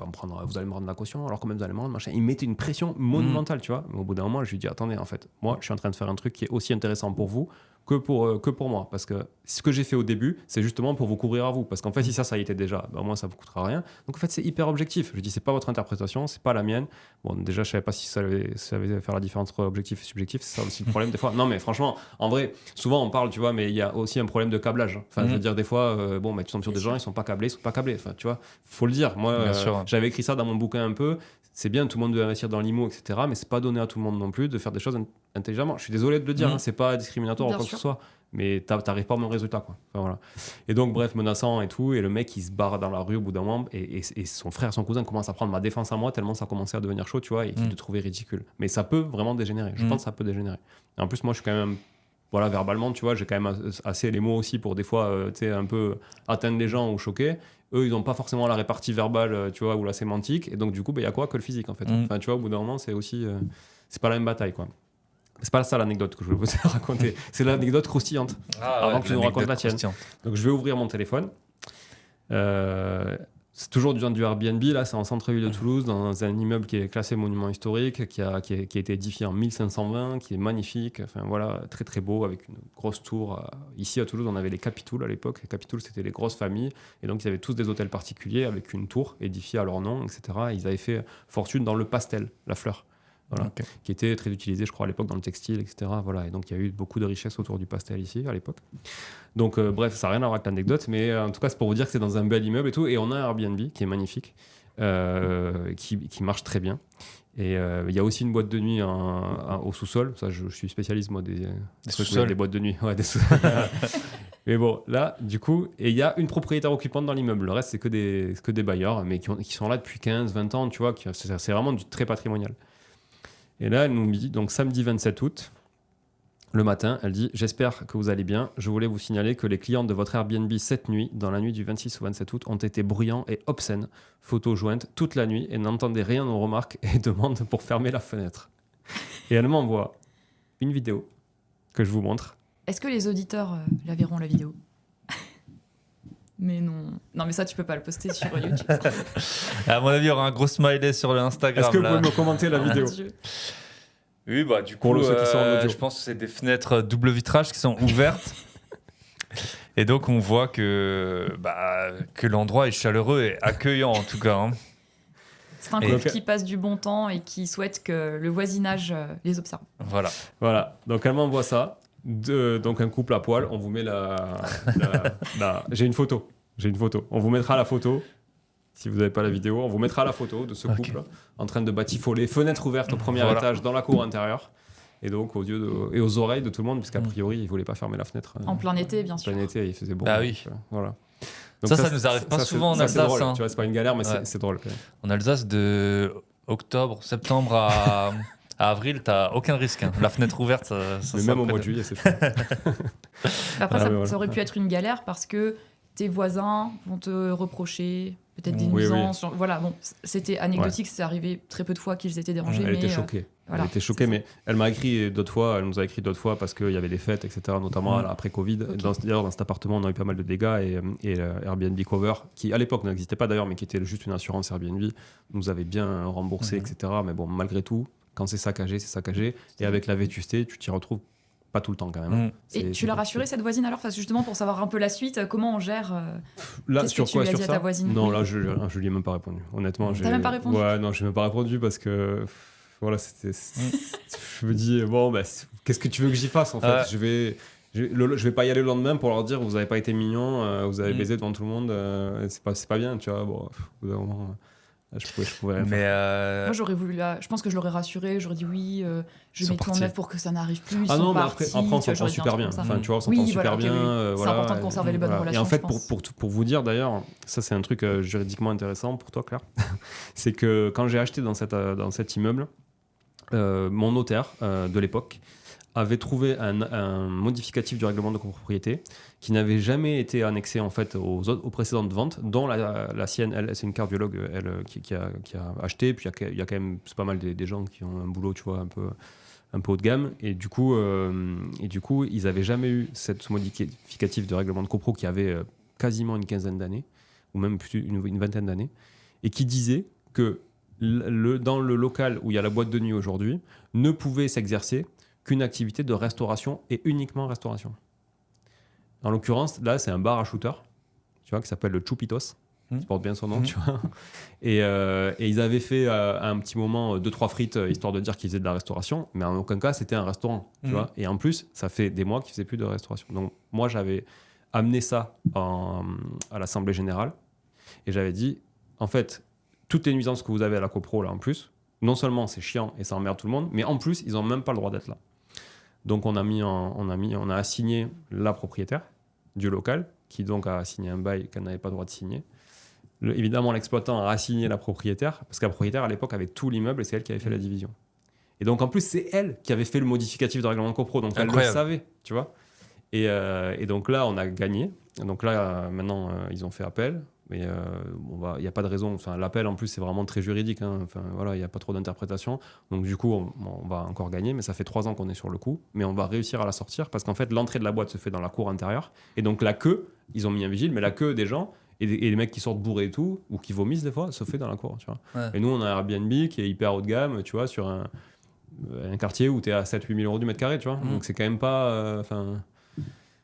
me rendre la caution. Alors combien vous allez me rendre, machin. Il mettait une pression monumentale, tu vois. Mais au bout d'un moment, je lui dis, attendez, en fait, moi, je suis en train de faire un truc qui est aussi intéressant pour vous que pour moi. Parce que ce que j'ai fait au début, c'est justement pour vous couvrir à vous. Parce qu'en fait, si ça y était déjà, bah, moi, ça vous coûtera rien. Donc, en fait, c'est hyper objectif. Je dis, c'est pas votre interprétation, c'est pas la mienne. Bon, déjà, je savais pas si ça allait faire la différence entre objectif et subjectif. C'est ça aussi le problème des fois. Non, mais franchement, en vrai, souvent, on parle, tu vois, mais il y a aussi un problème de câblage. Enfin, je veux dire, des fois, bon, bah, tu tombes sur des gens, ils sont pas câblés. Enfin, tu vois, faut le dire. Moi, j'avais écrit ça dans mon bouquin un peu. C'est bien, tout le monde veut investir dans l'IMO, etc. Mais c'est pas donné à tout le monde non plus de faire des choses intelligemment. Je suis désolé de le dire, hein, c'est pas discriminatoire ou quoi que ce soit. Mais t'arrives pas au même résultat, quoi. Enfin, voilà. Et donc, bref, menaçant et tout. Et le mec, il se barre dans la rue au bout d'un moment. Et son frère, son cousin commencent à prendre ma défense à moi tellement ça commençait à devenir chaud, tu vois, et qu'il le trouvait ridicule. Mais ça peut vraiment dégénérer. Je pense que ça peut dégénérer. Et en plus, moi, je suis quand même. Voilà, verbalement, tu vois, j'ai quand même assez les mots aussi pour des fois, tu sais, un peu atteindre les gens ou choquer. Eux, ils n'ont pas forcément la répartie verbale, tu vois, ou la sémantique. Et donc, du coup, il y a quoi que le physique, en fait. Enfin, tu vois, au bout d'un moment, c'est aussi. C'est pas la même bataille, quoi. C'est pas ça l'anecdote que je voulais vous raconter. C'est l'anecdote croustillante. Avant que je nous raconte la tienne. Donc, je vais ouvrir mon téléphone. C'est toujours du Airbnb, là, c'est en centre-ville de Toulouse, dans un immeuble qui est classé monument historique, qui a été édifié en 1520, qui est magnifique, enfin voilà, très très beau, avec une grosse tour. Ici à Toulouse, on avait les capitouls à l'époque. Les capitouls, c'était les grosses familles, et donc ils avaient tous des hôtels particuliers avec une tour édifiée à leur nom, etc. Et ils avaient fait fortune dans le pastel, la fleur. Voilà, qui était très utilisé, je crois, à l'époque dans le textile, etc. Voilà, et donc il y a eu beaucoup de richesses autour du pastel ici, à l'époque. Donc, bref, ça n'a rien à voir avec l'anecdote, mais en tout cas, c'est pour vous dire que c'est dans un bel immeuble et tout. Et on a un Airbnb qui est magnifique, qui marche très bien. Et il y a aussi une boîte de nuit au sous-sol. Ça, je suis spécialiste, moi, des sous-sols, des boîtes de nuit. Ouais, des sous-sols. Mais bon, là, du coup, et il y a une propriétaire occupante dans l'immeuble. Le reste, c'est que des bailleurs, mais qui sont là depuis 15, 20 ans, tu vois. C'est vraiment du très patrimonial. Et là, elle nous dit, donc samedi 27 août, le matin, elle dit « J'espère que vous allez bien. Je voulais vous signaler que les clients de votre Airbnb cette nuit, dans la nuit du 26 au 27 août, ont été bruyants et obscènes. Photos jointes toute la nuit et n'entendaient rien aux remarques et demandent pour fermer la fenêtre. » Et elle m'envoie une vidéo que je vous montre. Est-ce que les auditeurs la verront, la vidéo? Mais non. Non, mais ça, tu peux pas le poster sur YouTube. À mon avis, il y aura un gros smiley sur l'Instagram. Est-ce que vous pouvez me commenter la vidéo? Oui, bah du coup, ceux qui sont en audio. je pense que c'est des fenêtres double vitrage qui sont ouvertes. Et donc, on voit que l'endroit est chaleureux et accueillant, en tout cas. Hein. C'est un couple qui passe du bon temps et qui souhaite que le voisinage les observe. Voilà. Donc, elle m'envoie ça. Donc, un couple à poil. On vous met J'ai une photo. On vous mettra la photo. Si vous n'avez pas la vidéo, on vous mettra la photo de ce couple en train de batifoler, fenêtre ouverte au premier étage dans la cour intérieure. Et donc et aux oreilles de tout le monde, puisqu'a priori, ils ne voulaient pas fermer la fenêtre. En plein été, bien sûr. En plein été, il faisait beau. Ah oui. Voilà. Donc ça nous arrive pas souvent en Alsace. C'est drôle, hein. tu vois, c'est pas une galère, mais c'est drôle quand même. En Alsace, de septembre à avril, t'as aucun risque. Hein. La fenêtre ouverte, ça mais même au mois de juillet, c'est fou. Après, ça aurait pu être une galère parce que tes voisins vont te reprocher peut-être des nuisances. Oui. Voilà, bon, c'était anecdotique, c'est arrivé très peu de fois qu'ils étaient dérangés. Elle était choquée. Voilà, elle était choquée, mais elle nous a écrit d'autres fois parce qu'il y avait des fêtes, etc., notamment après Covid. D'ailleurs, dans cet appartement, on a eu pas mal de dégâts et Airbnb Cover, qui à l'époque n'existait pas d'ailleurs, mais qui était juste une assurance Airbnb, nous avait bien remboursé, etc. Mais bon, malgré tout, quand c'est saccagé, c'est saccagé. Et avec la vétusté, tu t'y retrouves pas tout le temps quand même. Et tu l'as rassurée cette voisine alors, parce que justement pour savoir un peu la suite, comment on gère là sur que quoi tu lui as sur dit ça à ta voisine? Non, là je lui ai même pas répondu. Honnêtement, t'as même pas répondu? Ouais, non, je n'ai même pas répondu parce que voilà, je me dis bon, qu'est-ce que tu veux que j'y fasse en fait? Je vais pas y aller le lendemain pour leur dire vous avez pas été mignon, vous avez baisé devant tout le monde, c'est pas bien, tu vois. Bon, au bout d'un moment, Je pouvais rien faire. Mais Moi, j'aurais voulu je pense que je l'aurais rassuré, j'aurais dit oui, je Ils sont mets tout en partis. œuvre pour que ça n'arrive plus. Ils Ah sont non, mais partis, après on tu vois, s'entend j'aurais dit un super truc bien. comme ça. Enfin, tu vois, on s'entend Oui, super voilà, ok, bien. oui. C'est important de conserver les bonnes voilà. relations, Et en fait, je pense. pour vous dire d'ailleurs, ça c'est un truc juridiquement intéressant pour toi, Claire. C'est que quand j'ai acheté dans cet immeuble, mon notaire de l'époque avait trouvé un modificatif du règlement de copropriété qui n'avait jamais été annexé en fait aux précédentes ventes, dont la sienne, elle, c'est une cardiologue, elle, qui a acheté. Puis il y a quand même c'est pas mal des gens qui ont un boulot, tu vois, un peu haut de gamme. Et du coup, ils n'avaient jamais eu ce modificatif de règlement de copro qui avait quasiment une quinzaine d'années, ou même plus une vingtaine d'années, et qui disait que dans le local où il y a la boîte de nuit aujourd'hui, ne pouvait s'exercer qu'une activité de restauration et uniquement restauration. En l'occurrence, là, c'est un bar à shooter, tu vois, qui s'appelle le Chupitos, qui porte bien son nom, tu vois. Et ils avaient fait à un petit moment 2-3 frites, histoire de dire qu'ils faisaient de la restauration, mais en aucun cas, c'était un restaurant, tu vois. Et en plus, ça fait des mois qu'ils ne faisaient plus de restauration. Donc, moi, j'avais amené ça à l'Assemblée Générale, et j'avais dit, en fait, toutes les nuisances que vous avez à la copro, là, en plus, non seulement c'est chiant et ça emmerde tout le monde, mais en plus, ils n'ont même pas le droit d'être là. Donc, on a assigné la propriétaire du local, qui donc a signé un bail qu'elle n'avait pas le droit de signer. Évidemment, l'exploitant a assigné la propriétaire, parce que la propriétaire, à l'époque, avait tout l'immeuble et c'est elle qui avait fait la division. Et donc, en plus, c'est elle qui avait fait le modificatif de règlement de copro, donc elle le savait, tu vois. Et donc là, on a gagné. Donc là, maintenant, ils ont fait appel. Mais il n'y a pas de raison. Enfin, l'appel, en plus, c'est vraiment très juridique. Hein. Enfin, voilà, il n'y a pas trop d'interprétation. Donc, du coup, on va encore gagner. Mais ça fait 3 ans qu'on est sur le coup. Mais on va réussir à la sortir parce qu'en fait, l'entrée de la boîte se fait dans la cour intérieure. Et donc, la queue, ils ont mis un vigile, mais la queue des gens et les mecs qui sortent bourrés et tout, ou qui vomissent des fois, se fait dans la cour. Tu vois. Ouais. Et nous, on a un Airbnb qui est hyper haut de gamme, tu vois, sur un quartier où tu es à 7-8 000 euros du mètre carré. Tu vois. Donc, c'est quand même pas.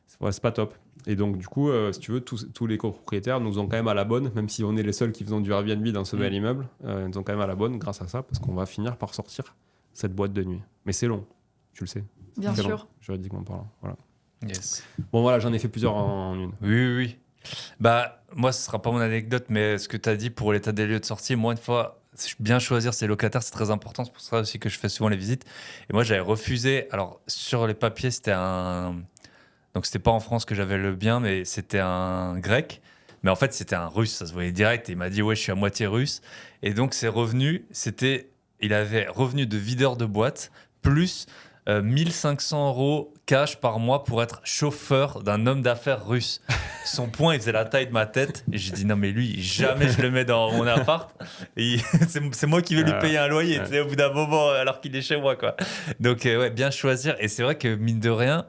C'est pas top. Et donc, du coup, si tu veux, tous les copropriétaires nous ont quand même à la bonne, même si on est les seuls qui faisons du Airbnb dans ce bel immeuble, ils nous ont quand même à la bonne grâce à ça, parce qu'on va finir par sortir cette boîte de nuit. Mais c'est long, tu le sais. Bien C'est sûr. long, juridiquement parlant. Voilà. Yes. Bon, voilà, j'en ai fait plusieurs en une. Oui. Bah, moi, ce sera pas mon anecdote, mais ce que tu as dit pour l'état des lieux de sortie, moi, une fois, bien choisir ses locataires, c'est très important. C'est pour ça aussi que je fais souvent les visites. Et moi, j'avais refusé. Alors, sur les papiers, c'était donc, c'était pas en France que j'avais le bien, mais c'était un grec. Mais en fait, c'était un russe, ça se voyait direct. Et il m'a dit, ouais, je suis à moitié russe. Et donc, ses revenus, il avait revenu de videur de boîte, plus 1500 € cash par mois pour être chauffeur d'un homme d'affaires russe. Son poing, il faisait la taille de ma tête. Et j'ai dit, non, mais lui, jamais je le mets dans mon appart. Et c'est moi qui vais lui payer un loyer, tu sais, au bout d'un moment, alors qu'il est chez moi, quoi. Donc, ouais, bien choisir. Et c'est vrai que, mine de rien,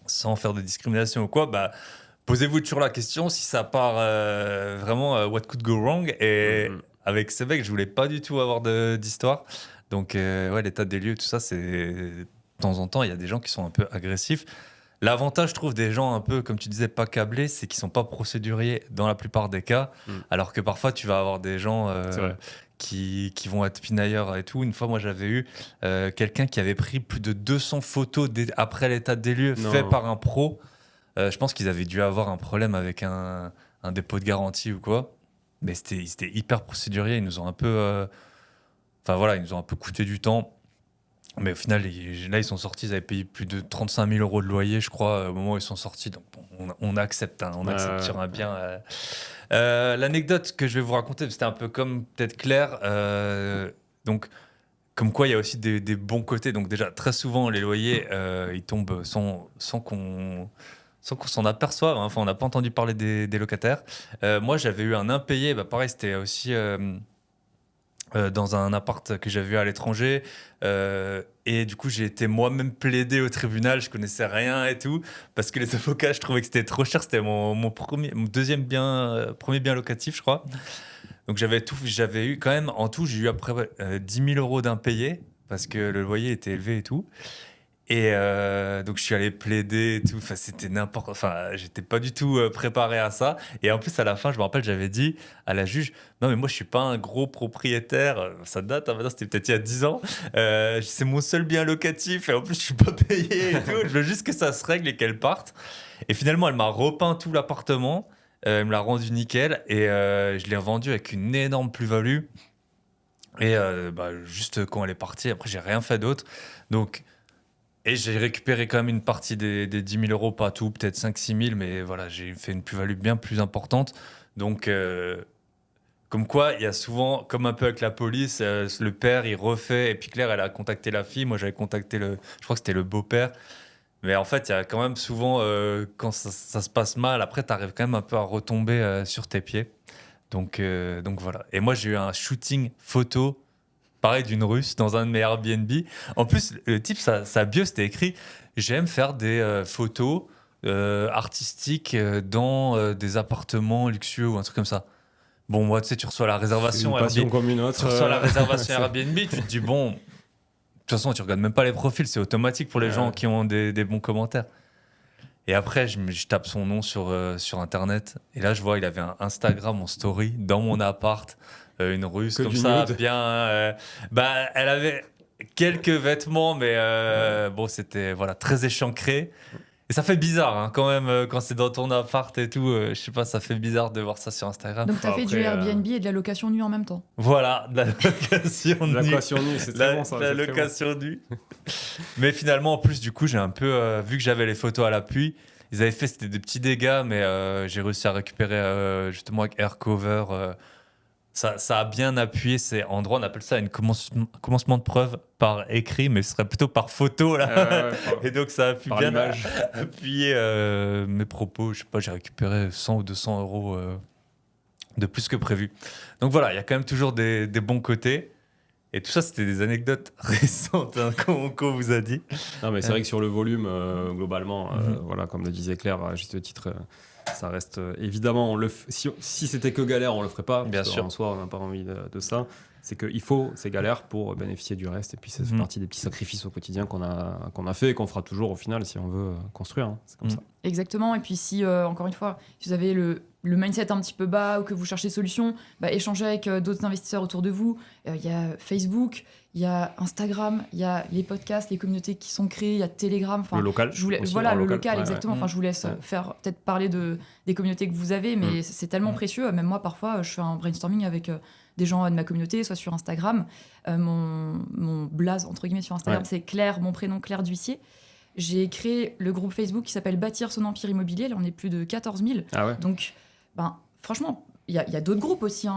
sans faire de discrimination ou quoi, bah, posez-vous toujours la question si ça part vraiment what could go wrong. Et avec ce mec, je voulais pas du tout avoir d'histoire. Donc, ouais, l'état des lieux, tout ça, c'est de temps en temps, il y a des gens qui sont un peu agressifs. L'avantage, je trouve, des gens un peu, comme tu disais, pas câblés, c'est qu'ils sont pas procéduriers dans la plupart des cas. Alors que parfois, tu vas avoir des gens qui vont être pinailleurs et tout. Une fois, moi, j'avais eu quelqu'un qui avait pris plus de 200 photos après l'état des lieux fait par un pro. Je pense qu'ils avaient dû avoir un problème avec un dépôt de garantie ou quoi. Mais c'était hyper procédurier. Ils nous ont un peu... Enfin voilà, ils nous ont un peu coûté du temps. Mais au final, là, ils sont sortis, ils avaient payé plus de 35 000 € de loyer, je crois, au moment où ils sont sortis. Donc, bon, on accepte, hein, on accepte sur un bien. L'anecdote que je vais vous raconter, c'était un peu comme peut-être Claire. Donc, comme quoi, il y a aussi des bons côtés. Donc, déjà, très souvent, les loyers, ils tombent sans qu'on s'en aperçoive. Hein. Enfin, on n'a pas entendu parler des locataires. Moi, j'avais eu un impayé. Bah, pareil, c'était aussi... dans un appart que j'avais vu à l'étranger et du coup j'ai été moi-même plaidé au tribunal, je connaissais rien et tout parce que les avocats, je trouvais que c'était trop cher, c'était mon deuxième bien, premier bien locatif, je crois. Donc j'avais eu quand même en tout, j'ai eu après 10 000 € d'impayés parce que le loyer était élevé et tout. Et donc je suis allé plaider et tout. Enfin, c'était n'importe. Enfin, j'étais pas du tout préparé à ça. Et en plus, à la fin, je me rappelle, j'avais dit à la juge, non mais moi je suis pas un gros propriétaire. Ça date. Hein, maintenant, c'était peut-être il y a 10 ans. C'est mon seul bien locatif et en plus je suis pas payé et tout. Je veux juste que ça se règle et qu'elle parte. Et finalement, elle m'a repeint tout l'appartement. Il me l'a rendu nickel et je l'ai revendu avec une énorme plus-value. Et juste quand elle est partie, après, j'ai rien fait d'autre. Donc, et j'ai récupéré quand même une partie des 10 000 euros, pas tout, peut-être 5-6 000, mais voilà, j'ai fait une plus-value bien plus importante. Donc, comme quoi, il y a souvent, comme un peu avec la police, le père, il refait, et puis Claire, elle a contacté la fille, moi j'avais contacté je crois que c'était le beau-père. Mais en fait, il y a quand même souvent, quand ça se passe mal, après, tu arrives quand même un peu à retomber sur tes pieds. Donc voilà. Et moi, j'ai eu un shooting photo, pareil, d'une Russe dans un de mes Airbnb. En plus, le type, sa bio, c'était écrit « J'aime faire des photos artistiques dans des appartements luxueux ou un truc comme ça ». Bon, moi, tu sais, tu reçois la réservation Une passion Airbnb. comme une autre. Tu reçois la réservation Airbnb, tu te dis, bon, de toute façon, tu regardes même pas les profils, c'est automatique pour les gens qui ont des bons commentaires. Et après, je tape son nom sur Internet. Et là, je vois, il avait un Instagram en story dans mon appart. Une Russe Que comme du ça, nude. bien. Elle avait quelques vêtements, mais bon, c'était voilà, très échancré. Et ça fait bizarre hein, quand même quand c'est dans ton appart et tout. Je sais pas, ça fait bizarre de voir ça sur Instagram. Donc, tu as fait du Après, Airbnb et de la location nue en même temps. Voilà, de la location La nue. location nue, c'est très bon ça. La c'est très bon. location nue. Mais finalement, en plus, du coup, j'ai un peu vu que j'avais les photos à l'appui. Ils avaient fait, c'était des petits dégâts, mais j'ai réussi à récupérer justement avec Aircover. Ça a bien appuyé. C'est en droit, on appelle ça un commencement de preuve par écrit, mais ce serait plutôt par photo là. Et donc ça a pu Par bien l'image. appuyer mes propos. Je sais pas, j'ai récupéré 100 ou 200 euros de plus que prévu. Donc voilà, il y a quand même toujours des bons côtés. Et tout ça, c'était des anecdotes récentes hein, qu'on vous a dit. Non, mais c'est vrai que sur le volume, globalement, Mhm. voilà, comme le disait Claire, à juste titre, ça reste évidemment. Si c'était que galère, on le ferait pas. Bien parce sûr. En soi, on n'a pas envie de ça. C'est qu'il faut ces galères pour bénéficier du reste. Et puis, ça fait Mhm. partie des petits sacrifices au quotidien qu'on a fait et qu'on fera toujours au final si on veut construire. Hein. C'est comme Mhm. ça. Exactement. Et puis, si, encore une fois, si vous avez le mindset un petit peu bas ou que vous cherchez des solutions, échangez avec d'autres investisseurs autour de vous. Il y a Facebook, il y a Instagram, il y a les podcasts, les communautés qui sont créées, il y a Telegram. Enfin, Le local. Voilà, aussi, le en local, ouais, exactement. ouais. Enfin, je vous laisse Ouais. faire peut-être parler des communautés que vous avez, mais c'est tellement précieux. Même moi, parfois, je fais un brainstorming avec des gens de ma communauté, soit sur Instagram. Mon blaze, entre guillemets, sur Instagram, Ouais. c'est Claire, mon prénom, Claire D'Huissier. J'ai créé le groupe Facebook qui s'appelle Bâtir son empire immobilier. Là, on est plus de 14 000. Ah ouais. Donc, franchement, il y a d'autres groupes aussi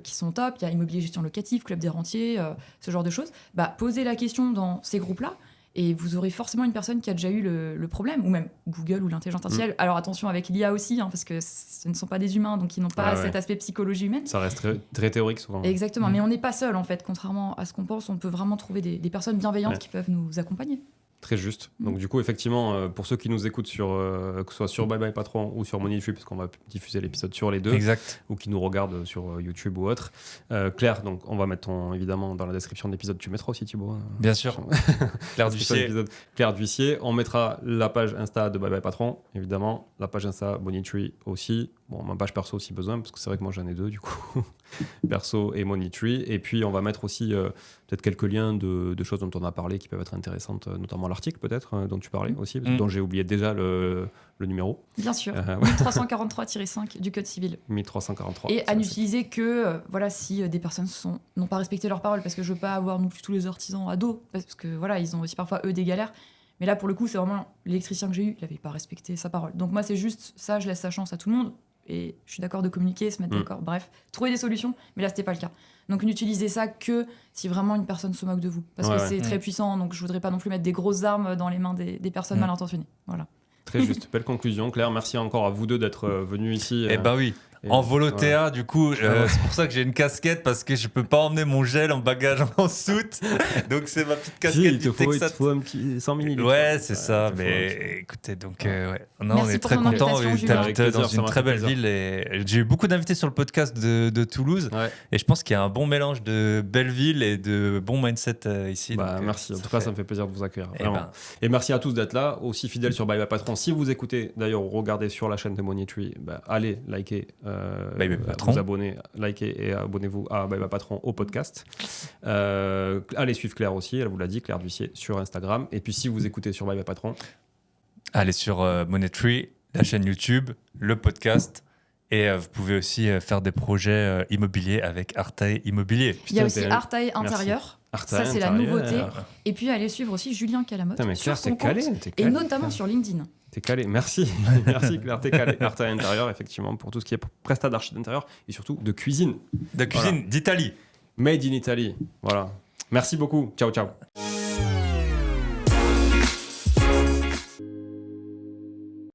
qui sont top. Il y a Immobilier Gestion Locative, Club des Rentiers, ce genre de choses. Posez la question dans ces groupes-là et vous aurez forcément une personne qui a déjà eu le problème, ou même Google ou l'intelligence artificielle. Alors attention avec l'IA aussi, parce que ce ne sont pas des humains, donc ils n'ont pas Ouais. cet aspect psychologie humaine. Ça reste très, très théorique souvent. Exactement, mais on n'est pas seul en fait, contrairement à ce qu'on pense. On peut vraiment trouver des personnes bienveillantes qui peuvent nous accompagner. Très juste. Donc du coup, effectivement, pour ceux qui nous écoutent que ce soit sur Bye Bye Patron ou sur Money Tree, parce qu'on va diffuser l'épisode sur les deux, Exact. ou qui nous regardent sur YouTube ou autre. Claire, donc on va mettre évidemment dans la description de l'épisode, tu mettras aussi Thibaut. Bien sûr. Claire D'Huissier. Claire D'Huissier. On mettra la page Insta de Bye Bye Patron, évidemment, la page Insta Money Tree aussi. Bon, ma page perso aussi besoin, parce que c'est vrai que moi j'en ai deux du coup, perso et Money Tree. Et puis on va mettre aussi peut-être quelques liens de choses dont on a parlé qui peuvent être intéressantes, notamment l'article peut-être dont tu parlais aussi, dont j'ai oublié déjà le numéro. Bien sûr, 1343-5 du Code civil. 1343. Et à n'utiliser que si des personnes n'ont pas respecté leurs paroles, parce que je veux pas avoir non plus tous les artisans à dos, parce que voilà, ils ont aussi parfois eux des galères. Mais là, pour le coup, c'est vraiment l'électricien que j'ai eu, il n'avait pas respecté sa parole. Donc moi, c'est juste ça, je laisse sa chance à tout le monde. Et je suis d'accord de communiquer, se mettre d'accord, bref, trouver des solutions. Mais là, c'était pas le cas. Donc n'utilisez ça que si vraiment une personne se moque de vous. Parce que c'est très puissant, donc je voudrais pas non plus mettre des grosses armes dans les mains des personnes mal intentionnées. Voilà. Très juste, belle conclusion. Claire, merci encore à vous deux d'être venus ici. Eh ben oui. En Volotea, du coup, c'est pour ça que j'ai une casquette, parce que je peux pas emmener mon gel en bagage en soute. Donc c'est ma petite casquette il te faut un petit 100 millilitres. Ouais, c'est ça. Mais écoutez, donc ouais. Non, Merci on est pour très ton contents. invitation, Julien. T'habites dans Avec plaisir, une très belle ville. Et j'ai eu beaucoup d'invités sur le podcast de Toulouse. Ouais. Et je pense qu'il y a un bon mélange de belle ville et de bon mindset ici. Bah, donc, merci. En tout cas, ça me fait plaisir de vous accueillir. Vraiment. ben, Et merci à tous d'être là, aussi fidèles sur Bye Bye Patron. Si vous écoutez, d'ailleurs, regardez sur la chaîne de Money Tree, allez liker, Bye Bye Patron. vous abonner, likez et abonnez-vous à Bye Bye Patron au podcast. Allez suivre Claire aussi, elle vous l'a dit, Claire D'Huissier sur Instagram. Et puis si vous écoutez sur Bye Bye Patron, allez sur Money Tree, la chaîne YouTube, le podcast. Et vous pouvez aussi faire des projets immobiliers avec Artae Immobilier. Il y a Putain, aussi t'es- Artae Intérieur. Artae Ça, c'est la Intérieur. nouveauté. Et puis, allez suivre aussi Julien Calamotte Putain, mais sur Claire, son t'es calé, compte. t'es Et calé. notamment sur LinkedIn. T'es calé, merci. Merci Claire, t'es calé. Artae Intérieur, effectivement, pour tout ce qui est prestat d'archi d'intérieur et surtout de cuisine. De cuisine d'Italie. Made in Italy. Voilà. Merci beaucoup. Ciao, ciao.